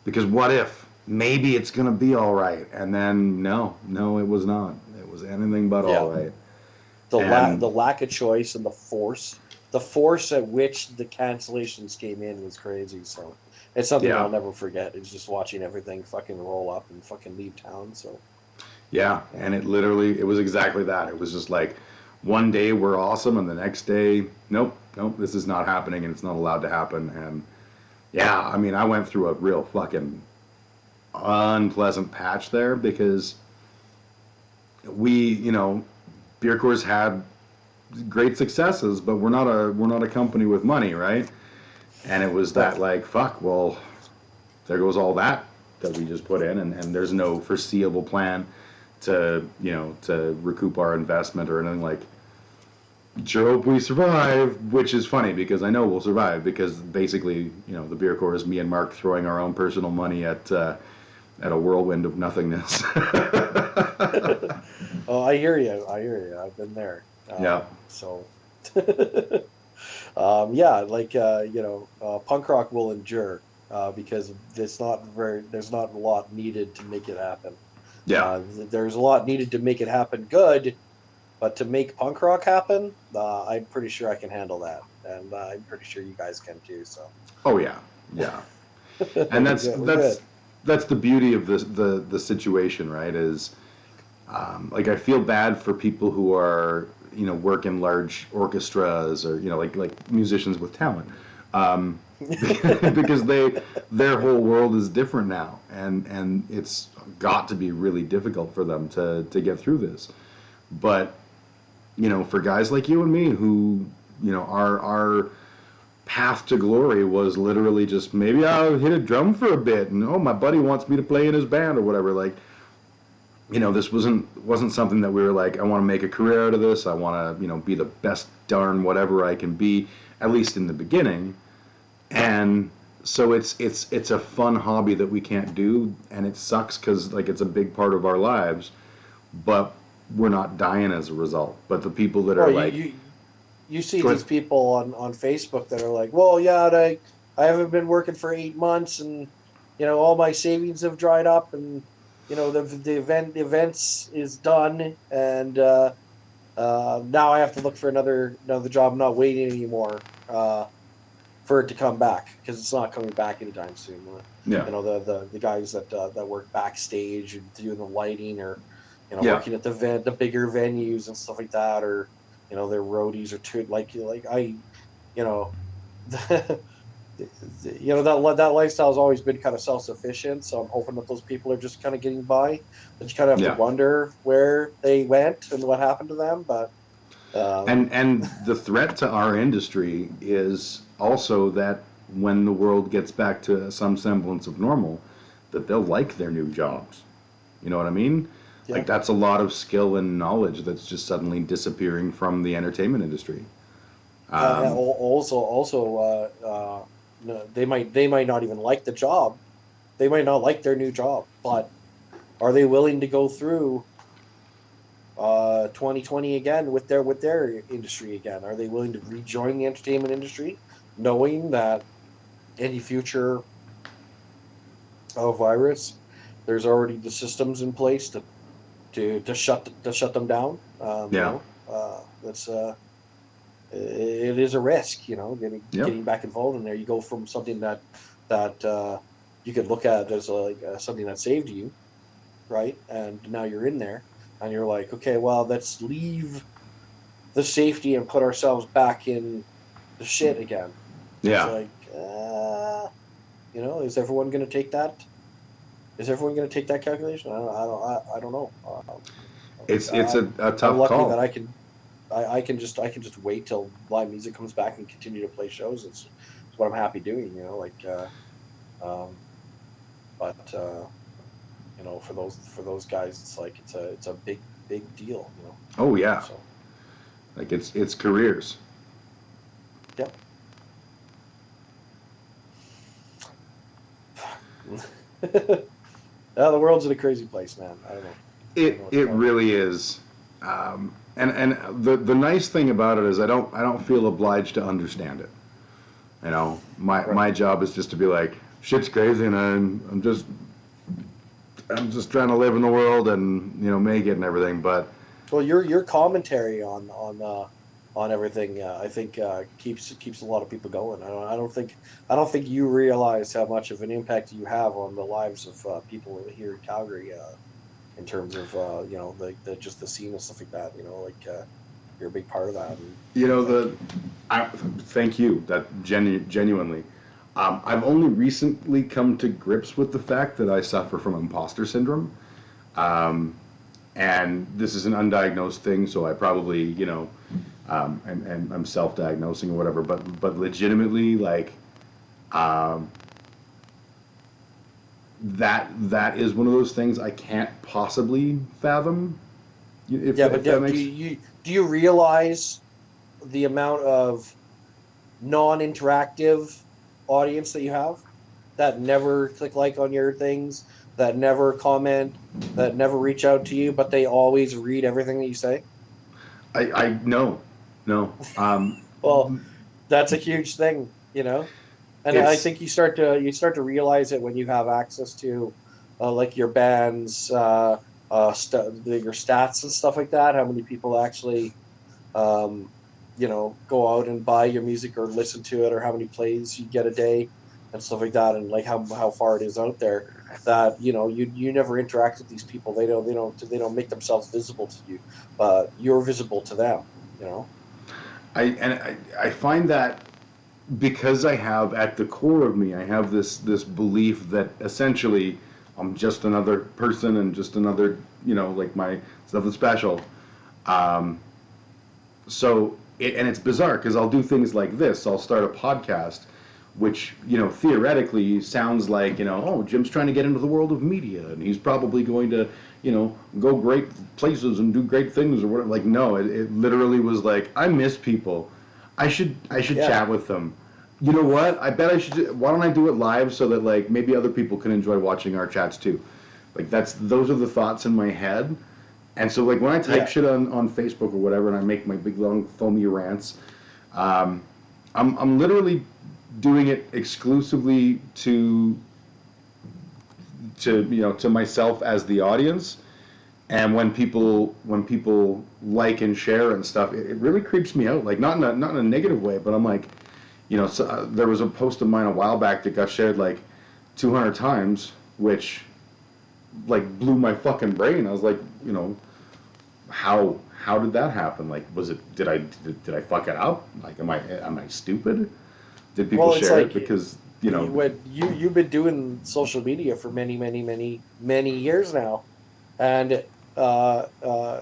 Speaker 2: because what if maybe it's going to be all right? And then no, it was not. It was anything but
Speaker 3: Yeah,
Speaker 2: all right.
Speaker 3: the
Speaker 2: And
Speaker 3: lack of choice and the force at which the cancellations came in was crazy. So it's something
Speaker 2: yeah,
Speaker 3: I'll never forget. It's just watching everything fucking roll up and fucking leave town. So
Speaker 2: yeah,
Speaker 3: yeah,
Speaker 2: and it was exactly that. It was just like, one day we're awesome, and the next day, nope, this is not happening, and it's not allowed to happen. And yeah, I mean, I went through a real fucking unpleasant patch there, because we, Beer Course had great successes, but we're not a company with money, right? And it was
Speaker 3: right.
Speaker 2: that, like, fuck, well, there goes all that we just put in, and there's no foreseeable plan to recoup our investment or anything. Like, sure hope we survive, which is funny because I know we'll survive, because basically, the Beer Corps is me and Mark throwing our own personal money at at a whirlwind of nothingness.
Speaker 3: Oh, I hear you. I hear you. I've been there.
Speaker 2: Yeah.
Speaker 3: So, yeah, like punk rock will endure because there's not a lot needed to make it happen.
Speaker 2: Yeah.
Speaker 3: There's a lot needed to make it happen good, but to make punk rock happen, I'm pretty sure I can handle that, and I'm pretty sure you guys can too. So,
Speaker 2: Oh yeah. Yeah. And
Speaker 3: we're good.
Speaker 2: that's the beauty of the situation, right? Is like I feel bad for people who are work in large orchestras or like musicians with talent, because their whole world is different now, and it's got to be really difficult for them to get through this. But for guys like you and me who our path to glory was literally just maybe I'll hit a drum for a bit, and oh, my buddy wants me to play in his band or whatever. Like, this wasn't something that we were like, I want to make a career out of this. I want to be the best darn whatever I can be, at least in the beginning. And so it's a fun hobby that we can't do, and it sucks because like it's a big part of our lives, but we're not dying as a result. But the people that are
Speaker 3: Well,
Speaker 2: like,
Speaker 3: you see
Speaker 2: go
Speaker 3: these
Speaker 2: ahead.
Speaker 3: people on Facebook that are like, well, yeah, I haven't been working for 8 months, and all my savings have dried up, and the events is done, and now I have to look for another job. I'm not waiting anymore for it to come back because it's not coming back anytime soon.
Speaker 2: Yeah,
Speaker 3: The guys that work backstage and doing the lighting, or
Speaker 2: yeah,
Speaker 3: working at the bigger venues and stuff like that, or their roadies or two like I you know that lifestyle has always been kind of self-sufficient, so I'm hoping that those people are just kind of getting by, but you kind of have to
Speaker 2: yeah.
Speaker 3: wonder where they went and what happened to them. But
Speaker 2: And the threat to our industry is also that when the world gets back to some semblance of normal, that they'll like their new jobs. You know what I mean?
Speaker 3: yeah,
Speaker 2: Like that's a lot of skill and knowledge that's just suddenly disappearing from the entertainment industry.
Speaker 3: and
Speaker 2: Um,
Speaker 3: also no, they might not even like the job. They might not like their new job, but are they willing to go through 2020 again with their industry again? Are they willing to rejoin the entertainment industry, knowing that any future virus, there's already the systems in place to shut them down?
Speaker 2: yeah,
Speaker 3: That's it is a risk, getting
Speaker 2: yep,
Speaker 3: getting back involved in there. You go from something that you could look at as something that saved you, right? And now you're in there, and you're like, okay, well, let's leave the safety and put ourselves back in the shit again. It's
Speaker 2: yeah.
Speaker 3: like, is everyone going to take that? Is everyone going to take that calculation? I don't know.
Speaker 2: It's a
Speaker 3: I'm
Speaker 2: tough
Speaker 3: lucky that
Speaker 2: call.
Speaker 3: I can just wait till live music comes back and continue to play shows. It's what I'm happy doing. Um, but for those guys, it's like it's a big deal.
Speaker 2: Oh yeah,
Speaker 3: So
Speaker 2: like it's careers.
Speaker 3: yeah. The world's in a crazy place, man. I don't know. I don't know what to
Speaker 2: It
Speaker 3: tell you.
Speaker 2: really is. And the nice thing about it is I don't feel obliged to understand it.
Speaker 3: Right.
Speaker 2: My job is just to be like, shit's crazy, and I'm just trying to live in the world and make it and everything. But
Speaker 3: Well, your commentary on everything, I think keeps a lot of people going. I don't think you realize how much of an impact you have on the lives of people here in Calgary, in terms of the just the scene and stuff like that. You're a big part of that, and thank
Speaker 2: the
Speaker 3: you.
Speaker 2: thank you. That genuinely. I've only recently come to grips with the fact that I suffer from imposter syndrome. Um, and this is an undiagnosed thing, so I probably, and I'm self-diagnosing or whatever, but legitimately, like, um, that is one of those things I can't possibly fathom,
Speaker 3: Yeah,
Speaker 2: if
Speaker 3: but
Speaker 2: that
Speaker 3: do
Speaker 2: makes.
Speaker 3: you realize the amount of non-interactive audience that you have that never click like on your things, that never comment, that never reach out to you, but they always read everything that you say?
Speaker 2: I no, no.
Speaker 3: Well, that's a huge thing, you know. And I
Speaker 2: It's
Speaker 3: think you start to realize it when you have access to, like your band's your stats and stuff like that. How many people actually, um, go out and buy your music or listen to it, or how many plays you get a day and stuff like that, and like how far it is out there. That you never interact with these people. They don't make themselves visible to you, but you're visible to them. You know.
Speaker 2: I find that because I have at the core of me, I have this belief that essentially I'm just another person and just another, like my stuff is special. Um, and it's bizarre because I'll do things like this. I'll start a podcast, which, theoretically sounds like, oh, Jim's trying to get into the world of media and he's probably going to, go great places and do great things or whatever. Like, no, it literally was like, I miss people. I should
Speaker 3: Yeah.
Speaker 2: chat with them. You know what? I bet I should. Why don't I do it live so that like maybe other people can enjoy watching our chats too? Like those are the thoughts in my head. And so like when I type
Speaker 3: Yeah.
Speaker 2: shit on Facebook or whatever, and I make my big long foamy rants, um, I'm literally doing it exclusively to myself as the audience. And when people like and share and stuff, it really creeps me out. Like not in a negative way, but I'm like, so, there was a post of mine a while back that got shared like 200 times, which like blew my fucking brain. I was like, how did that happen? Like, did I fuck it up? Like, am I stupid? Did people
Speaker 3: Well, it's
Speaker 2: share it
Speaker 3: like
Speaker 2: because
Speaker 3: you've been doing social media for many, many, many, many years now, and uh, uh,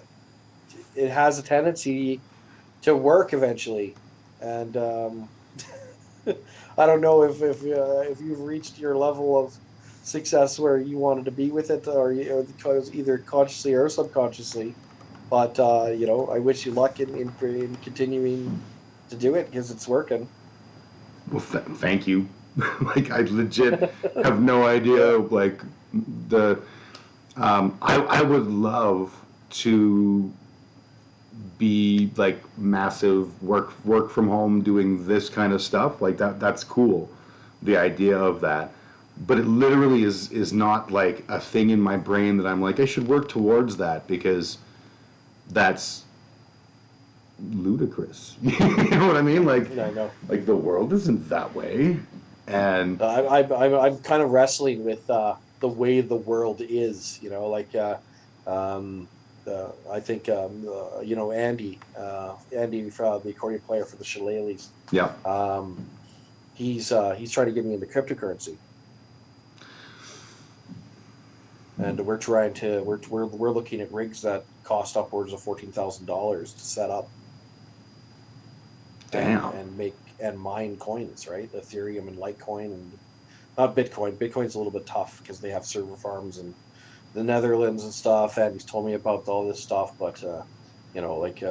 Speaker 3: it has a tendency to work eventually. And I don't know if you've reached your level of success where you wanted to be with it, or because either consciously or subconsciously. But I wish you luck in continuing to do it because it's working.
Speaker 2: well, thank you. Like, I legit have no idea.
Speaker 3: Yeah.
Speaker 2: Like, the I would love to be like massive work from home doing this kind of stuff. Like that's cool, the idea of that. But it literally is not like a thing in my brain that I'm like I should work towards that because that's ludicrous. You know what I mean?
Speaker 3: I know.
Speaker 2: Like the world isn't that way. And
Speaker 3: I'm kind of wrestling with the way the world is. Like I think Andy, the accordion player for the Shillelaghs.
Speaker 2: yeah.
Speaker 3: Um, he's trying to get me into cryptocurrency, and we're looking at rigs that cost upwards of $14,000 to set up and
Speaker 2: Damn.
Speaker 3: mine coins, right? Ethereum and Litecoin, and not Bitcoin. Bitcoin's a little bit tough because they have server farms in the Netherlands and stuff. And he's told me about all this stuff, but like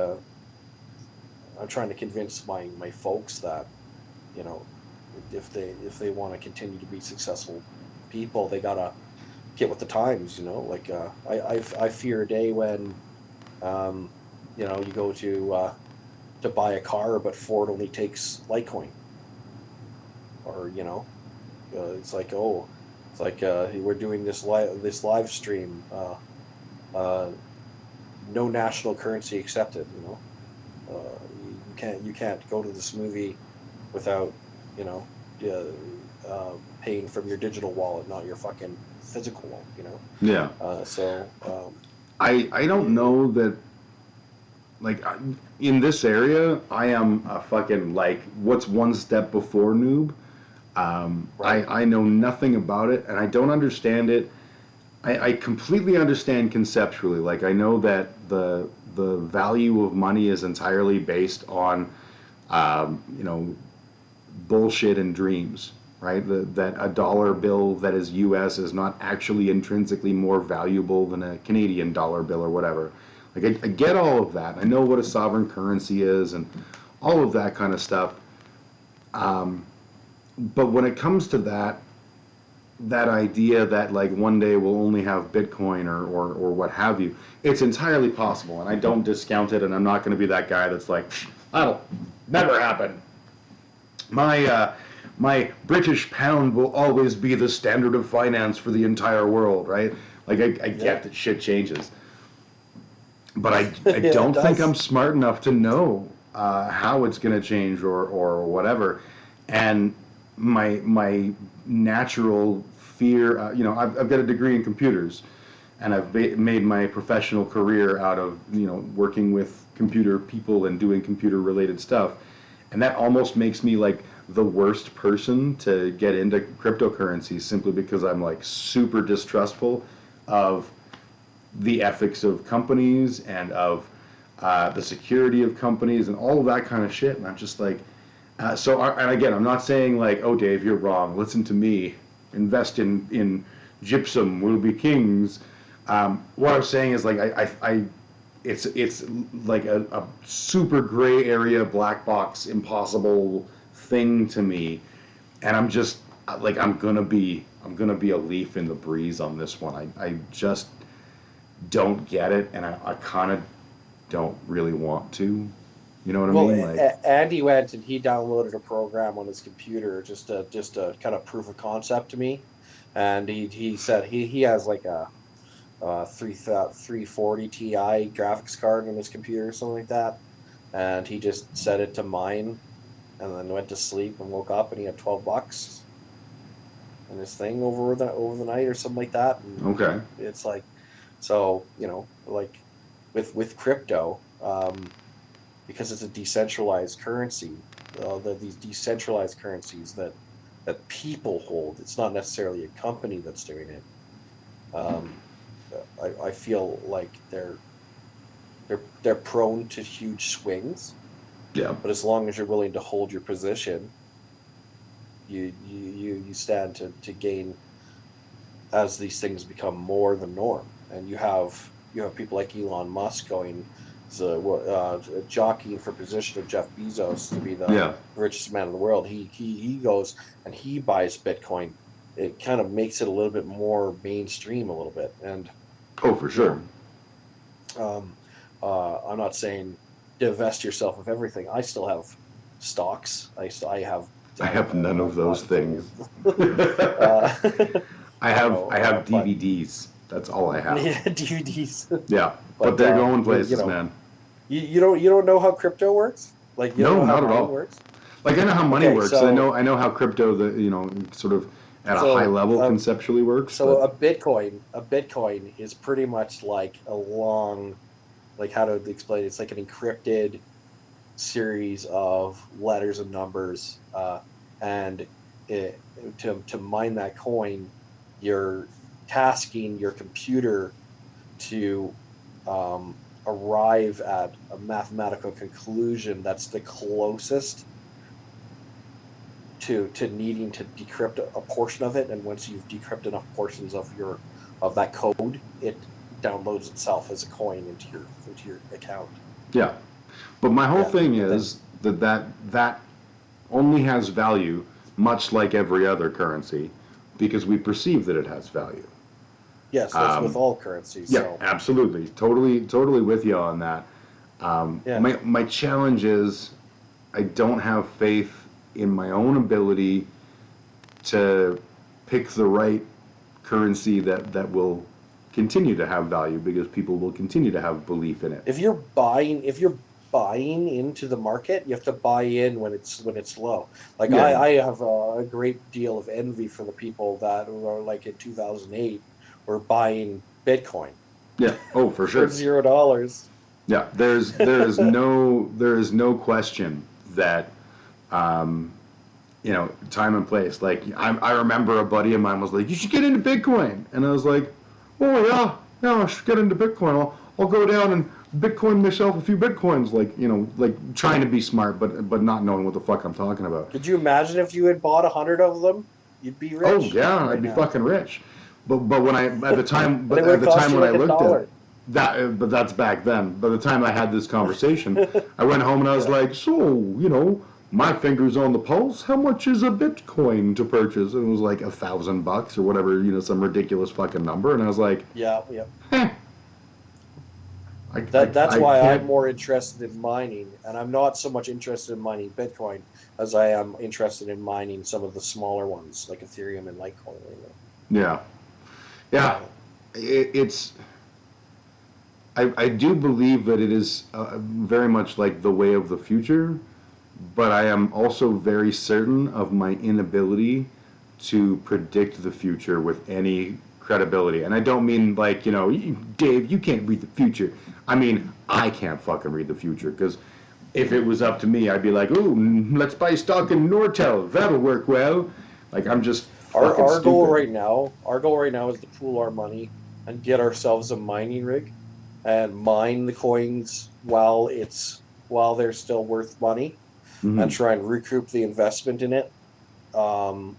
Speaker 3: I'm trying to convince my folks that you know if they want to continue to be successful people, they gotta get with the times. Like I fear a day when um, you go to buy a car, but Ford only takes Litecoin, or it's like we're doing this live stream. Uh, no national currency accepted. You can't go to this movie without you know paying from your digital wallet, not your fucking physical one.
Speaker 2: Yeah.
Speaker 3: So
Speaker 2: I don't know that like in this area I am a fucking like what's one step before noob.
Speaker 3: right.
Speaker 2: I know nothing about it and I don't understand it. I completely understand conceptually. Like I know that the value of money is entirely based on you know bullshit and dreams, right? That a dollar bill that is U.S. is not actually intrinsically more valuable than a Canadian dollar bill or whatever. Like I get all of that. I know what a sovereign currency is and all of that kind of stuff. But when it comes to that, that idea that like one day we'll only have Bitcoin or what have you. It's entirely possible, and I don't discount it, and I'm not going to be that guy that's like, that'll never happen. My British pound will always be the standard of finance for the entire world, right? Like I get that shit changes, but I don't think I'm smart enough to know how it's going to change or whatever, and my natural fear, I've got a degree in computers, and I've made my professional career out of working with computer people and doing computer related stuff, and that almost makes me like the worst person to get into cryptocurrencies simply because I'm like super distrustful of the ethics of companies and of the security of companies and all of that kind of shit. And I'm just like, and again, I'm not saying like, oh, Dave, you're wrong. Listen to me. Invest in gypsum. We'll be kings. What I'm saying is like, it's like a super gray area, black box, impossible thing to me. And I'm just like, I'm gonna be a leaf in the breeze on this one. I just don't get it, and I kind of don't really want to. You know what I mean? Like,
Speaker 3: Andy went and he downloaded a program on his computer just to kind of prove a concept to me, and he said he has like a 340 Ti graphics card on his computer or something like that, and he just set it to mine, and then went to sleep and woke up and he had $12 in his thing over the night or something like that. And
Speaker 2: okay,
Speaker 3: it's like, so like with crypto. Because it's a decentralized currency, these decentralized currencies that people hold. It's not necessarily a company that's doing it. I feel like they're prone to huge swings.
Speaker 2: yeah,
Speaker 3: But as long as you're willing to hold your position, you stand to gain as these things become more the norm. And you have people like Elon Musk going, jockeying for position of Jeff Bezos to be the richest man in the world. He goes and he buys Bitcoin. It kind of makes it a little bit more mainstream a little bit. And
Speaker 2: oh, for sure.
Speaker 3: I'm not saying divest yourself of everything. I still have stocks. I have
Speaker 2: none of those things. I have DVDs. That's all I have.
Speaker 3: Yeah, DVDs.
Speaker 2: Yeah, but they're going places, man.
Speaker 3: You don't know how crypto works? Like you don't know how
Speaker 2: not at all.
Speaker 3: Works?
Speaker 2: Like I know how money works. So, I know how crypto sort of at a high level conceptually works.
Speaker 3: So a Bitcoin is pretty much like a long, like how to explain it? It's like an encrypted series of letters and numbers, and to mine that coin, you're tasking your computer to arrive at a mathematical conclusion that's the closest to needing to decrypt a portion of it. And once you've decrypted enough portions of that code, it downloads itself as a coin into your account.
Speaker 2: Yeah, but my whole thing is that only has value, much like every other currency, because we perceive that it has value.
Speaker 3: Yes, that's with all currencies.
Speaker 2: Yeah,
Speaker 3: so.
Speaker 2: Absolutely, totally with you on that. My challenge is I don't have faith in my own ability to pick the right currency that will continue to have value, because people will continue to have belief in it.
Speaker 3: If you're buying into the market, you have to buy in when it's low. Like I have a great deal of envy for the people that were like in 2008 were buying Bitcoin.
Speaker 2: Yeah. Oh, for sure.
Speaker 3: For $0.
Speaker 2: Yeah. There is no question that time and place. Like I remember a buddy of mine was like, you should get into Bitcoin, and I was like, oh yeah, I should get into Bitcoin. I'll go down and Bitcoin myself a few Bitcoins, like trying to be smart, but not knowing what the fuck I'm talking about.
Speaker 3: Could you imagine if you had bought 100 of them? You'd be rich.
Speaker 2: Oh yeah, I'd be fucking rich. But when I at the time when I looked at it, but that's back then. By the time I had this conversation, I went home and I was like, so my finger's on the pulse. How much is a Bitcoin to purchase? And it was like $1,000 or whatever, some ridiculous fucking number. And I was like,
Speaker 3: Yeah.
Speaker 2: eh.
Speaker 3: That's
Speaker 2: I
Speaker 3: why
Speaker 2: can't.
Speaker 3: I'm more interested in mining, and I'm not so much interested in mining Bitcoin as I am interested in mining some of the smaller ones like Ethereum and Litecoin.
Speaker 2: Yeah. It's. I do believe that it is very much like the way of the future, but I am also very certain of my inability to predict the future with any credibility. And I don't mean like, Dave, you can't read the future. I mean, I can't fucking read the future, because if it was up to me, I'd be like, ooh, let's buy stock in Nortel. That'll work well. Like, I'm just fucking
Speaker 3: Our goal
Speaker 2: stupid.
Speaker 3: right now is to pool our money and get ourselves a mining rig and mine the coins while they're still worth money, and
Speaker 2: Mhm.
Speaker 3: try and recoup the investment in it. Um,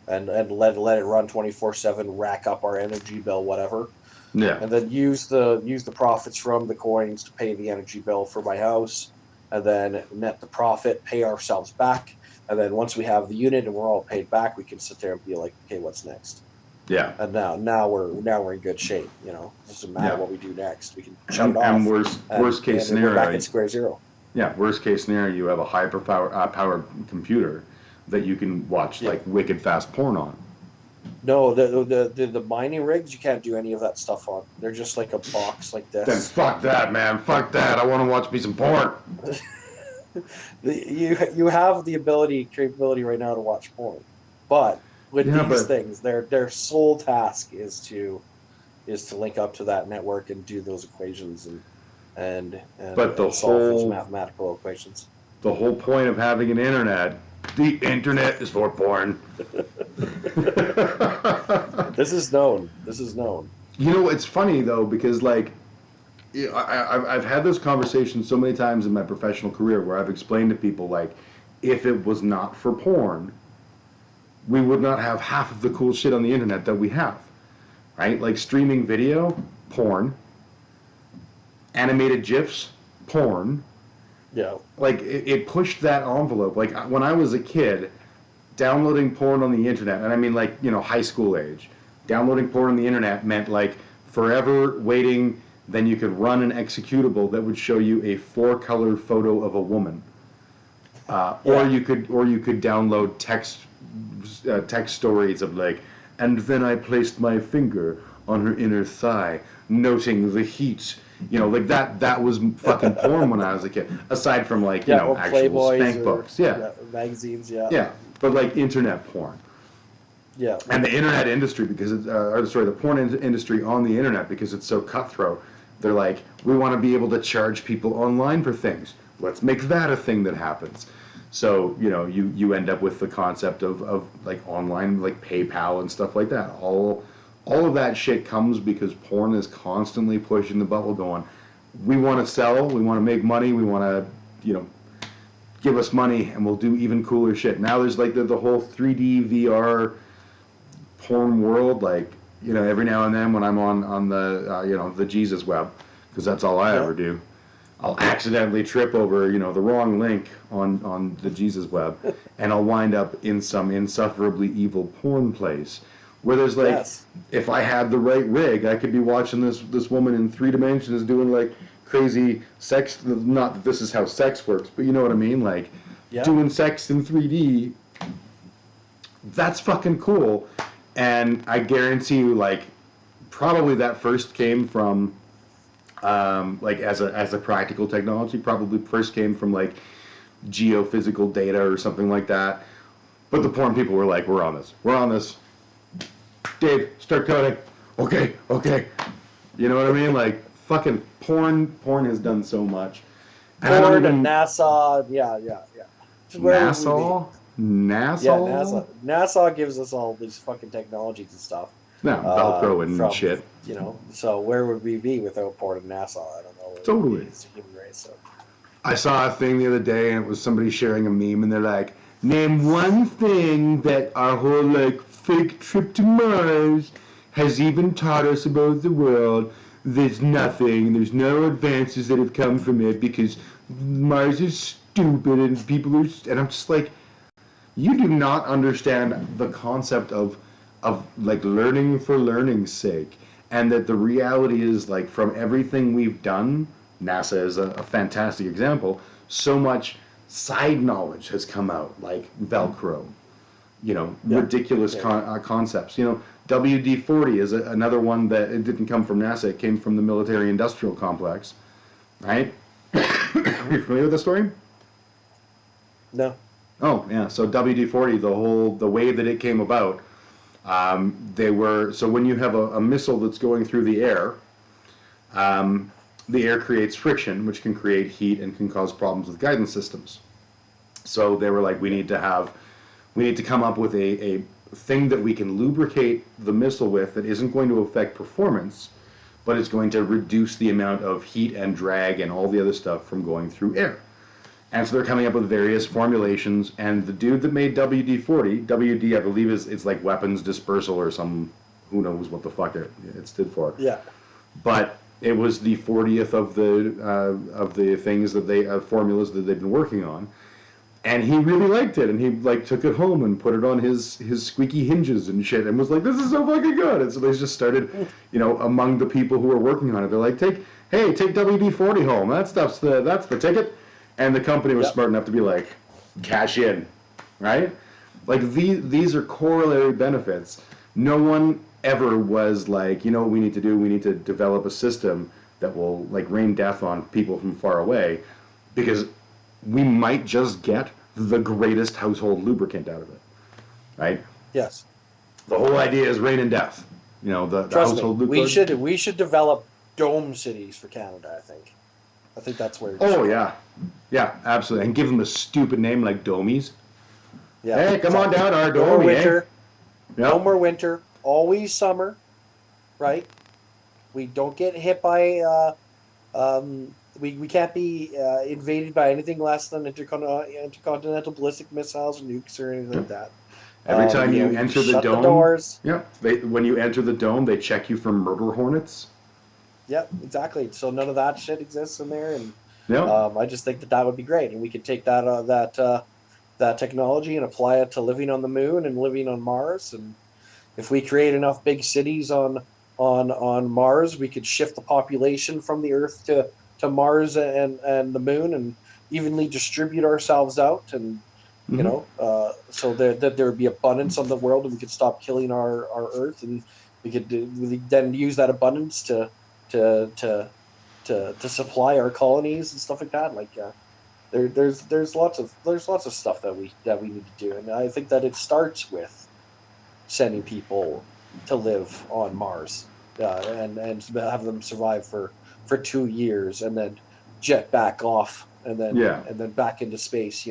Speaker 3: and let it run 24/7, rack up our energy bill, whatever,
Speaker 2: Yeah.
Speaker 3: and then use the profits from the coins to pay the energy bill for my house, and then net the profit, pay ourselves back, and then once we have the unit and we're all paid back, we can sit there and be like, okay, what's next?
Speaker 2: Yeah.
Speaker 3: And now we're in good shape. It doesn't matter
Speaker 2: Yeah.
Speaker 3: what we do next. We can shut
Speaker 2: And,
Speaker 3: it
Speaker 2: and
Speaker 3: off,
Speaker 2: worst case
Speaker 3: and we're back
Speaker 2: scenario,
Speaker 3: at square zero.
Speaker 2: yeah, worst case scenario, you have a high powered computer that you can watch
Speaker 3: Yeah.
Speaker 2: like wicked fast porn on.
Speaker 3: No, the mining rigs, you can't do any of that stuff on. They're just like a box like
Speaker 2: Then
Speaker 3: this.
Speaker 2: fuck that, man. Fuck that. I want to watch me some porn.
Speaker 3: You have the capability right now to watch porn, but with
Speaker 2: Yeah,
Speaker 3: these
Speaker 2: but
Speaker 3: things, their sole task is to link up to that network and do those equations
Speaker 2: but
Speaker 3: and solve those mathematical equations.
Speaker 2: the whole point of having an internet, the internet is for porn.
Speaker 3: This is known. This is known.
Speaker 2: It's funny though, because like, I've had this conversation so many times in my professional career where I've explained to people like, if it was not for porn, we would not have half of the cool shit on the internet that we have, right? Like streaming video, porn, animated GIFs, porn.
Speaker 3: Yeah.
Speaker 2: Like it pushed that envelope. Like when I was a kid, downloading porn on the internet, and I mean like, high school age, downloading porn on the internet meant like forever waiting. Then you could run an executable that would show you a 4-color photo of a woman, or you could download text stories of like, and then I placed my finger on her inner thigh, noting the heat. Like that was fucking porn when I was a kid. Aside from like,
Speaker 3: or
Speaker 2: actual
Speaker 3: Playboys
Speaker 2: spank
Speaker 3: or
Speaker 2: books. Yeah.
Speaker 3: magazines.
Speaker 2: Yeah. But like internet porn.
Speaker 3: Yeah.
Speaker 2: And the internet industry, because the porn industry on the internet, because it's so cutthroat, they're like, we want to be able to charge people online for things. Let's make that a thing that happens. So, you end up with the concept of like online, like PayPal and stuff like that. All of that shit comes because porn is constantly pushing the bubble going, we want to sell, we want to make money, we want to, give us money and we'll do even cooler shit. Now there's like the whole 3D VR porn world, like, every now and then when I'm on the the Jesus web, because that's all I ever do, I'll accidentally trip over the wrong link on the Jesus web, and I'll wind up in some insufferably evil porn place where there's like, if I had the right rig, I could be watching this woman in 3 dimensions doing like crazy sex. Not that this is how sex works, but you know what I mean, like doing sex in 3D. That's fucking cool. And I guarantee you, like, probably that first came from, like, as a practical technology, probably first came from, like, geophysical data or something like that. But the porn people were like, we're on this. Dave, start coding. Okay. You know what I mean? Like, fucking porn has done so much.
Speaker 3: Porn and NASA, yeah.
Speaker 2: NASA?
Speaker 3: Yeah, NASA gives us all these fucking technologies and stuff.
Speaker 2: No, Velcro and shit.
Speaker 3: So where would we be without porn and NASA? I don't know.
Speaker 2: Totally.
Speaker 3: It's a human race. So.
Speaker 2: I saw a thing the other day, and it was somebody sharing a meme, and they're like, name one thing that our whole, like, fake trip to Mars has even taught us about the world. There's nothing. There's no advances that have come from it because Mars is stupid and people are, and I'm just like, you do not understand the concept of like learning for learning's sake, and that the reality is like from everything we've done, NASA is a fantastic example. So much side knowledge has come out, like Velcro, ridiculous concepts. WD-40 is another one that it didn't come from NASA. It came from the military-industrial complex, right? Are you familiar with the story?
Speaker 3: No.
Speaker 2: Oh yeah. So WD-40, the way that it came about, so when you have a missile that's going through the air creates friction, which can create heat and can cause problems with guidance systems. So they were like, we need to come up with a thing that we can lubricate the missile with that isn't going to affect performance, but it's going to reduce the amount of heat and drag and all the other stuff from going through air. And so they're coming up with various formulations, and the dude that made WD-40, WD I believe it's like weapons dispersal or some, who knows what the fuck it stood for.
Speaker 3: Yeah.
Speaker 2: But it was the 40th of the things that formulas that they've been working on. And he really liked it, and he like took it home and put it on his squeaky hinges and shit, and was like, "This is so fucking good." And so they just started, among the people who were working on it, they're like, "Take WD-40 home. That's the ticket." And the company was smart enough to be like, "Cash in," right? Like these are corollary benefits. No one ever was like, what we need to do? We need to develop a system that will like rain death on people from far away, because we might just get the greatest household lubricant out of it, right?
Speaker 3: Yes.
Speaker 2: The whole idea is rain and death. The
Speaker 3: Trust
Speaker 2: household
Speaker 3: me,
Speaker 2: lubricant.
Speaker 3: we should develop dome cities for Canada. I think that's where.
Speaker 2: Oh yeah, absolutely, and give them a stupid name like Domies.
Speaker 3: Yeah.
Speaker 2: Hey, come on down, our
Speaker 3: No more
Speaker 2: Domie.
Speaker 3: winter.
Speaker 2: Yep.
Speaker 3: No more winter. Always summer, right? We don't get hit by. We can't be invaded by anything less than intercontinental ballistic missiles or nukes or anything like that.
Speaker 2: Every time you enter the
Speaker 3: shut
Speaker 2: dome,
Speaker 3: the doors.
Speaker 2: Yep. When you enter the dome, they check you for murder hornets.
Speaker 3: Yep, exactly. So none of that shit exists in there, and
Speaker 2: Yep.
Speaker 3: I just think that would be great, and we could take that technology and apply it to living on the moon and living on Mars. And if we create enough big cities on Mars, we could shift the population from the Earth to Mars and the moon, and evenly distribute ourselves out, and so that there would be abundance on the world, and we could stop killing our Earth, and we could then use that abundance to supply our colonies and stuff like that. Like there's lots of stuff that we need to do, and I think that it starts with sending people to live on Mars, and have them survive for 2 years, and then jet back off, and then back into space.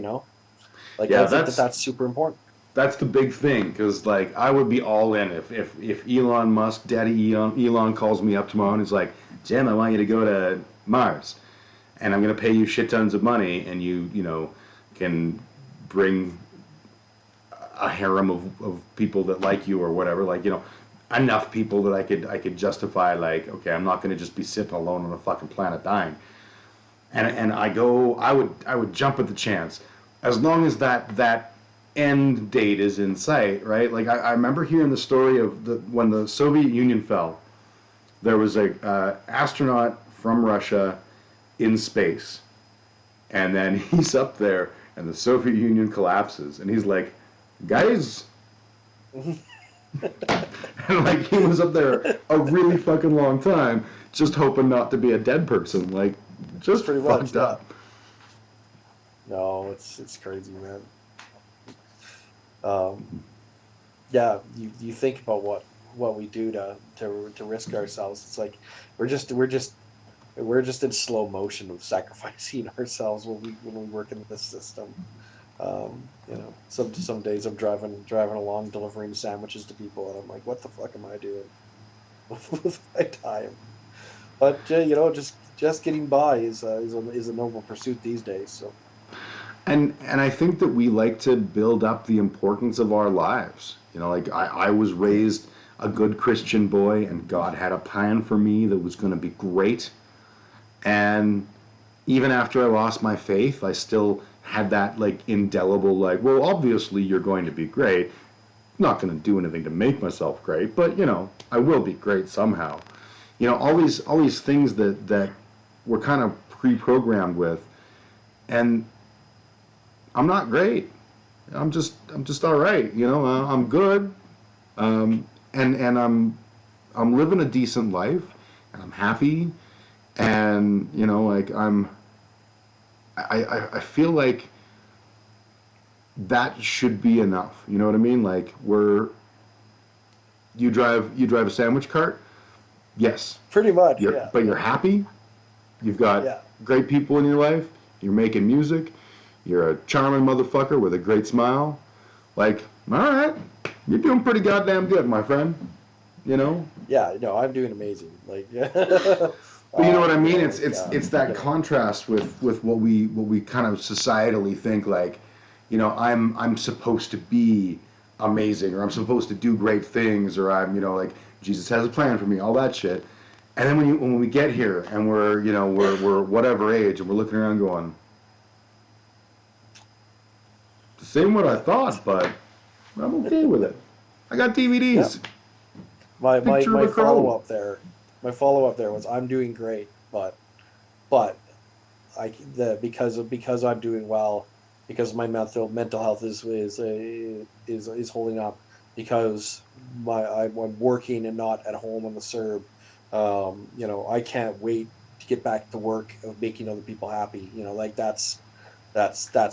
Speaker 3: I think that's super important.
Speaker 2: That's the big thing, because like I would be all in if Elon Musk, Daddy Elon calls me up tomorrow and is like, Jim, I want you to go to Mars, and I'm gonna pay you shit tons of money, and you can bring a harem of people that like you or whatever, like enough people that I could justify, like, okay, I'm not gonna just be sitting alone on a fucking planet dying, and I would jump at the chance, as long as that end date is in sight, right? Like I remember hearing the story of when the Soviet Union fell, there was a astronaut from Russia in space, and then he's up there and the Soviet Union collapses, and he's like, guys, and like he was up there a really fucking long time just hoping not to be a dead person, like just
Speaker 3: pretty
Speaker 2: fucked
Speaker 3: much,
Speaker 2: up.
Speaker 3: No, it's crazy, man. Yeah, you think about what we do to risk ourselves. It's like we're just in slow motion of sacrificing ourselves when we work in this system. Some days I'm driving along delivering sandwiches to people, and I'm like, what the fuck am I doing with my time? But just getting by is a noble pursuit these days. So.
Speaker 2: And I think that we like to build up the importance of our lives. Like I was raised a good Christian boy, and God had a plan for me that was going to be great. And even after I lost my faith, I still had that like indelible like, well, obviously you're going to be great. Not going to do anything to make myself great, but you know, I will be great somehow. You know, all these things that we're kind of pre-programmed with, and I'm not great. I'm just all right. You know, I'm good, and I'm living a decent life, and I'm happy, and you know, like I feel like that should be enough. You know what I mean? Like you drive a sandwich cart. Yes,
Speaker 3: Pretty much, yeah.
Speaker 2: but you're happy. You've got
Speaker 3: Yeah.
Speaker 2: great people in your life. You're making music. You're a charming motherfucker with a great smile. Like, all right, you're doing pretty goddamn good, my friend. You know.
Speaker 3: Yeah, no, I'm doing amazing. Like,
Speaker 2: But you know what I mean?
Speaker 3: you know,
Speaker 2: It's that
Speaker 3: you know,
Speaker 2: contrast with what we kind of societally think like, you know, I'm supposed to be amazing, or I'm supposed to do great things, or I'm, you know, like Jesus has a plan for me, all that shit. And then when we get here and we're, you know, we're whatever age and we're looking around going, this ain't what I thought, but I'm okay with it. I got
Speaker 3: yeah.
Speaker 2: DVDs.
Speaker 3: My
Speaker 2: Picture of a
Speaker 3: follow
Speaker 2: crow.
Speaker 3: up there, was I'm doing great, but because I'm doing well, because my mental health is holding up, because I'm working and not at home on the CERB. You know, I can't wait to get back to work of making other people happy. You know, like that's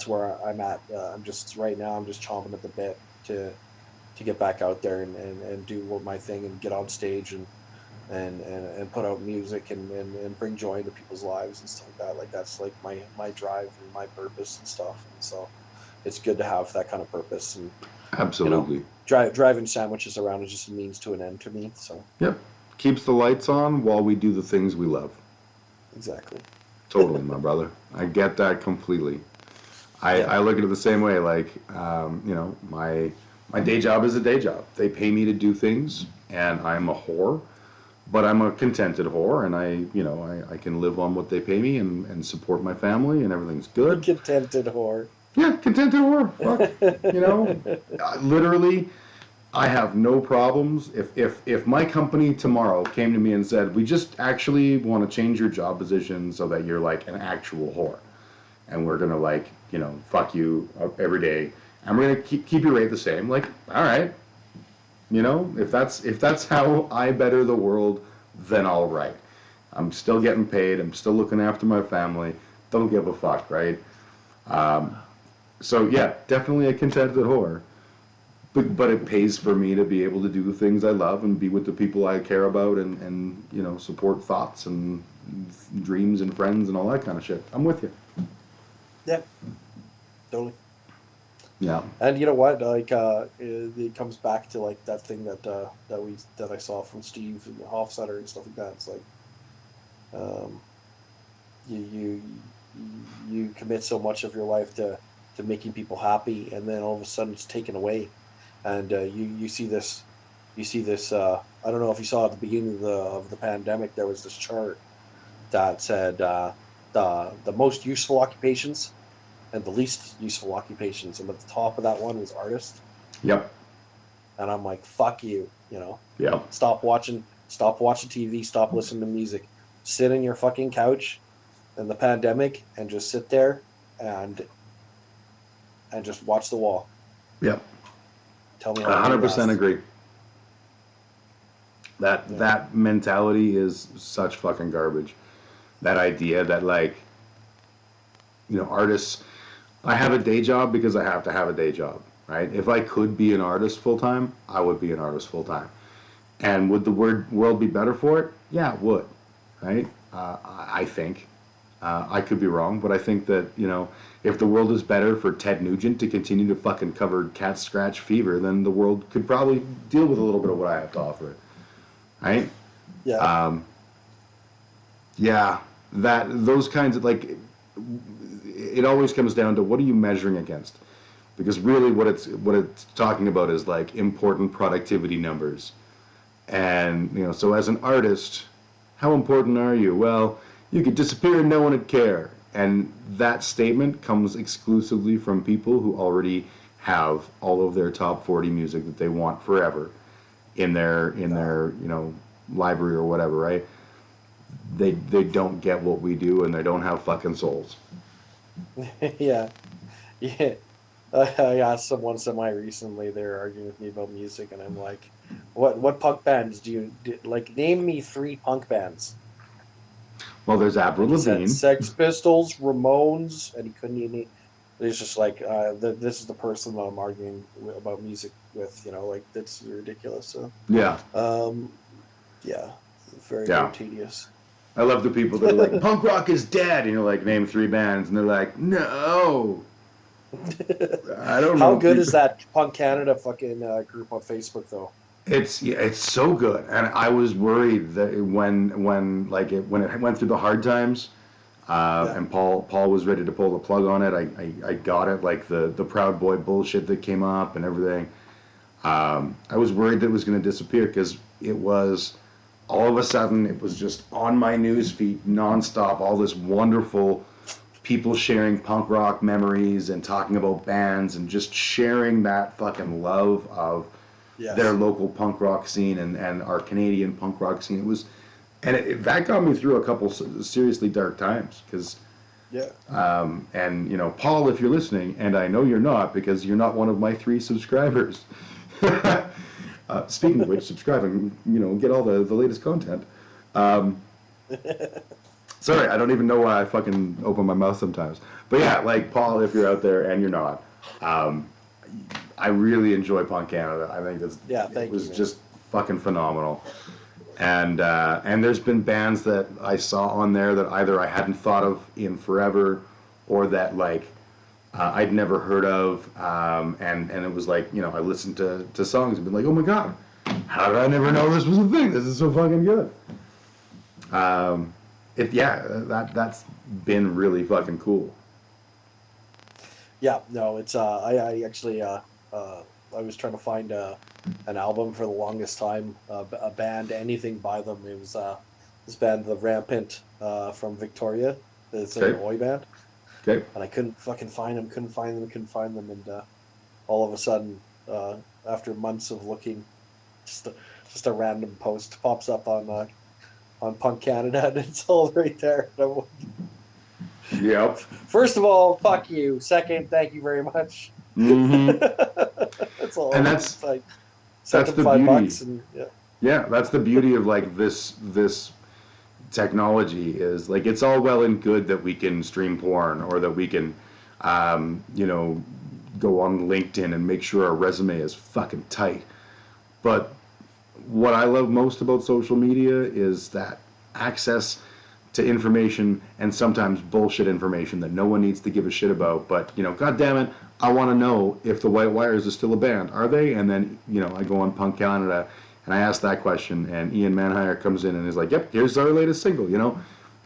Speaker 3: where I'm at. I'm just right now. I'm just chomping at the bit to get back out there and do what my thing and get on stage and put out music and bring joy into people's lives and stuff like that. Like that's like my drive and my purpose and stuff. And so it's good to have that kind of purpose. And you know,
Speaker 2: Absolutely.
Speaker 3: driving sandwiches around is just a means to an end to me. So
Speaker 2: Yep. Keeps the lights on while we do the things we love.
Speaker 3: exactly.
Speaker 2: Totally, my brother. I get that completely.
Speaker 3: Yeah.
Speaker 2: I look at it the same way. Like, you know, my day job is a day job. They pay me to do things, and I'm a whore, but I'm a contented whore, and you know, I can live on what they pay me and support my family, and everything's
Speaker 3: The
Speaker 2: good.
Speaker 3: contented whore.
Speaker 2: Yeah, contented whore. Fuck, you know, literally, I have no problems. If my company tomorrow came to me and said, we just actually want to change your job position so that you're like an actual whore, and we're gonna like, you know, fuck you every day, and we're gonna keep your rate the same. Like, all right, you know, if that's how I better the world, then all right. I'm still getting paid. I'm still looking after my family. Don't give a fuck, right? Um, so yeah, definitely a contented whore. But it pays for me to be able to do the things I love and be with the people I care about and you know, support thoughts and dreams and friends and all that kind of shit. I'm with you.
Speaker 3: Yeah, totally.
Speaker 2: Yeah.
Speaker 3: And you know what? Like, it comes back to like that thing that I saw from Steve and Hofstetter and stuff like that. It's like, um, you commit so much of your life to making people happy, and then all of a sudden it's taken away, and you see this, I don't know if you saw at the beginning of the pandemic, there was this chart that said the most useful occupations and the least useful occupations, and at the top of that one was artist.
Speaker 2: Yep.
Speaker 3: And I'm like, fuck you,
Speaker 2: Yep.
Speaker 3: stop watching TV, stop listening to music, sit in your fucking couch in the pandemic and just sit there and just watch the wall.
Speaker 2: Yep.
Speaker 3: Tell me how long you
Speaker 2: 100%
Speaker 3: last.
Speaker 2: agree.
Speaker 3: Yeah.
Speaker 2: That mentality is such fucking garbage. That idea that like, you know, artists, I have a day job because I have to have a day job, right? If I could be an artist full time, I would be an artist full time. And would the world be better for it? Yeah, it would, right? I think. I could be wrong, but I think that, you know, if the world is better for Ted Nugent to continue to fucking cover cat scratch fever, then the world could probably deal with a little bit of what I have to offer it, right?
Speaker 3: Yeah.
Speaker 2: Um, yeah, those kinds of like, it always comes down to what are you measuring against? Because really what it's talking about is like important productivity numbers. And, you know, so as an artist, how important are you? Well, you could disappear and no one would care. and that statement comes exclusively from people who already have all of their top 40 music that they want forever in their library or whatever, right? They don't get what we do, and they don't have fucking souls.
Speaker 3: Yeah, yeah. I asked someone semi recently. They were arguing with me about music, and I'm like, "What punk bands like? Name me 3 punk bands."
Speaker 2: Well, there's Avril
Speaker 3: And he said
Speaker 2: Lavigne.
Speaker 3: Sex Pistols, Ramones, and he couldn't even. It's just like this is the person that I'm arguing about music with. Like that's ridiculous. So,
Speaker 2: Yeah,
Speaker 3: um, yeah, very
Speaker 2: yeah.
Speaker 3: tedious.
Speaker 2: I love the people that are like, punk rock is dead, and you're like, name 3 bands, and they're like, no, I don't
Speaker 3: How
Speaker 2: know
Speaker 3: good
Speaker 2: three.
Speaker 3: is that Punk Canada fucking group on Facebook though?
Speaker 2: It's so good, and I was worried that when it went through the hard times,
Speaker 3: Yeah,
Speaker 2: and Paul was ready to pull the plug on it. I got it, like the Proud Boy bullshit that came up and everything. I was worried that it was going to disappear because it was all of a sudden it was just on my news feed nonstop. All this wonderful people sharing punk rock memories and talking about bands and just sharing that fucking love of their
Speaker 3: yes,
Speaker 2: local punk rock scene and our Canadian punk rock scene. It was, and that got me through a couple seriously dark times because,
Speaker 3: yeah.
Speaker 2: and Paul, if you're listening, and I know you're not because you're not one of my 3 subscribers. Speaking of which, subscribe and get all the latest content. Um, Sorry, I don't even know why I fucking open my mouth sometimes. But yeah, like Paul, if you're out there and you're not, um, I really enjoy Punk Canada. I think
Speaker 3: Yeah,
Speaker 2: it
Speaker 3: thank you,
Speaker 2: was
Speaker 3: man.
Speaker 2: just fucking phenomenal. And there's been bands that I saw on there that either I hadn't thought of in forever, or that like I'd never heard of, and it was like I listened to songs and been like, oh my god, how did I never know this was a thing? This is so fucking good. Um, that's been really fucking cool.
Speaker 3: Yeah, no, it's I actually I was trying to find an album for the longest time, a band, anything by them. It was this band, The Rampant, from Victoria. It's an
Speaker 2: Okay,
Speaker 3: Oi band,
Speaker 2: okay.
Speaker 3: and I couldn't fucking find them, and all of a sudden, after months of looking, just a, just a random post pops up on Punk Canada, and it's all right there. And I'm like,
Speaker 2: Yep.
Speaker 3: first of all, fuck you. Second, thank you very much.
Speaker 2: Mm-hmm.
Speaker 3: That's
Speaker 2: And
Speaker 3: all.
Speaker 2: that's
Speaker 3: It's like sent
Speaker 2: that's
Speaker 3: them
Speaker 2: the
Speaker 3: five
Speaker 2: beauty.
Speaker 3: bucks, and yeah,
Speaker 2: Yeah, that's the beauty of like this technology is like it's all well and good that we can stream porn or that we can, um, you know, go on LinkedIn and make sure our resume is fucking tight. But what I love most about social media is that access to information and sometimes bullshit information that no one needs to give a shit about. But god damn it, I want to know if the White Wires is still a band. Are they? And then I go on Punk Canada and I ask that question, and Ian Manhire comes in and is like, "Yep, here's our latest single."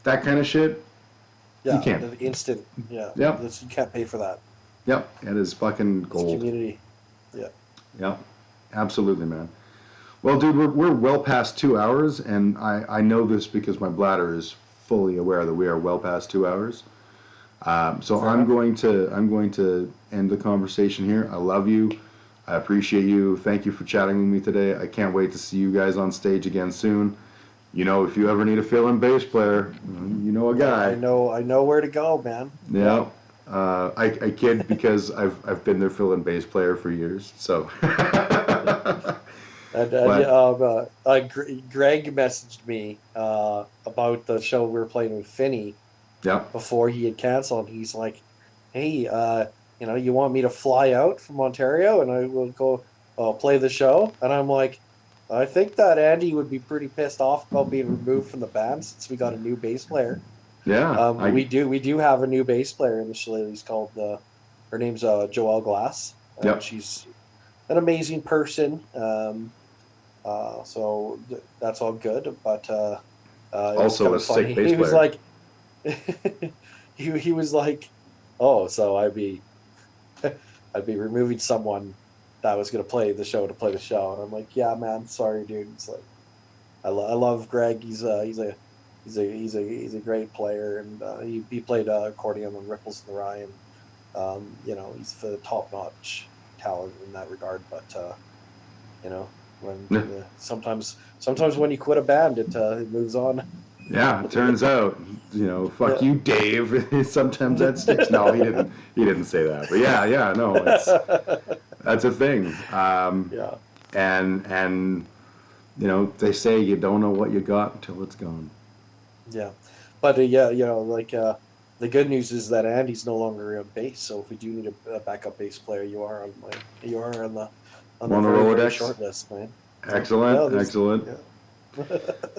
Speaker 2: That kind of shit. You
Speaker 3: yeah,
Speaker 2: can't.
Speaker 3: the instant, yeah,
Speaker 2: Yep,
Speaker 3: this you can't pay for that.
Speaker 2: yep. It is fucking
Speaker 3: It's
Speaker 2: gold.
Speaker 3: community. Yeah,
Speaker 2: Yep, absolutely, man. Well, dude, we're well past 2 hours, and I know this because my bladder is fully aware that we are well past 2 hours. So
Speaker 3: fair enough.
Speaker 2: I'm going to end the conversation here. I love you. I appreciate you. Thank you for chatting with me today. I can't wait to see you guys on stage again soon. If you ever need a fill-in bass player, you know a guy.
Speaker 3: I know where to go, man. Yeah.
Speaker 2: Yeah. I kid because I've been their fill-in bass player for years. So.
Speaker 3: Yeah. And
Speaker 2: But
Speaker 3: Greg messaged me about the show we were playing with Finney
Speaker 2: yeah.
Speaker 3: before he had canceled. He's like, "Hey, you want me to fly out from Ontario and I will go play the show?" And I'm like, "I think that Andy would be pretty pissed off about being removed from the band since we got a new bass player."
Speaker 2: Yeah.
Speaker 3: We do have a new bass player in the Shillelaghs called her name's Joelle Glass, and
Speaker 2: Yep.
Speaker 3: she's an amazing person. So that's all good, but it was
Speaker 2: Also
Speaker 3: kind
Speaker 2: a
Speaker 3: of
Speaker 2: sick
Speaker 3: funny.
Speaker 2: bass
Speaker 3: He was
Speaker 2: player.
Speaker 3: like, he was like, "Oh, so I'd be removing someone that was going to play the show to play the show," and I'm like, "Yeah, man, sorry, dude." It's like I love Greg. He's a he's a great player, and he played accordion on Ripples in the Rye, and he's the top notch talent in that regard. But when sometimes when you quit a band, it moves on.
Speaker 2: Yeah, it turns out, fuck
Speaker 3: Yeah.
Speaker 2: you, Dave. Sometimes that sticks. No, he didn't say that. But yeah, no, that's a thing.
Speaker 3: Yeah.
Speaker 2: And they say you don't know what you got until it's gone.
Speaker 3: Yeah, but the good news is that Andy's no longer on bass. So if we do need a backup bass player, you are on the
Speaker 2: On the
Speaker 3: very
Speaker 2: Rolodex?
Speaker 3: short list, man. So,
Speaker 2: Excellent, excellent.
Speaker 3: Yeah.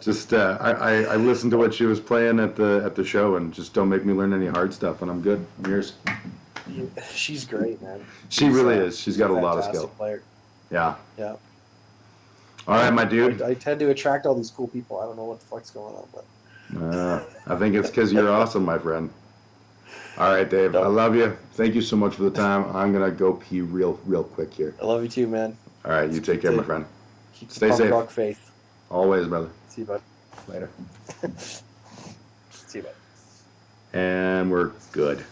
Speaker 2: Just I listened to what she was playing at the show, and just don't make me learn any hard stuff, and I'm good. I'm yours.
Speaker 3: She's great, man.
Speaker 2: She really is. She's got a lot of skill.
Speaker 3: Fantastic player.
Speaker 2: Yeah.
Speaker 3: Yeah.
Speaker 2: All right, my dude.
Speaker 3: I tend to attract all these cool people. I don't know what the fuck's going on, but
Speaker 2: I think it's because you're awesome, my friend. All right, Dave.
Speaker 3: No.
Speaker 2: I love you. Thank you so much for the time. I'm gonna go pee real quick here.
Speaker 3: I love you too, man.
Speaker 2: All right, you take care, my friend.
Speaker 3: Keep
Speaker 2: Stay
Speaker 3: the punk
Speaker 2: safe.
Speaker 3: rock faith.
Speaker 2: Always, brother.
Speaker 3: See you, bud.
Speaker 2: Later.
Speaker 3: See you, bud.
Speaker 2: And we're good.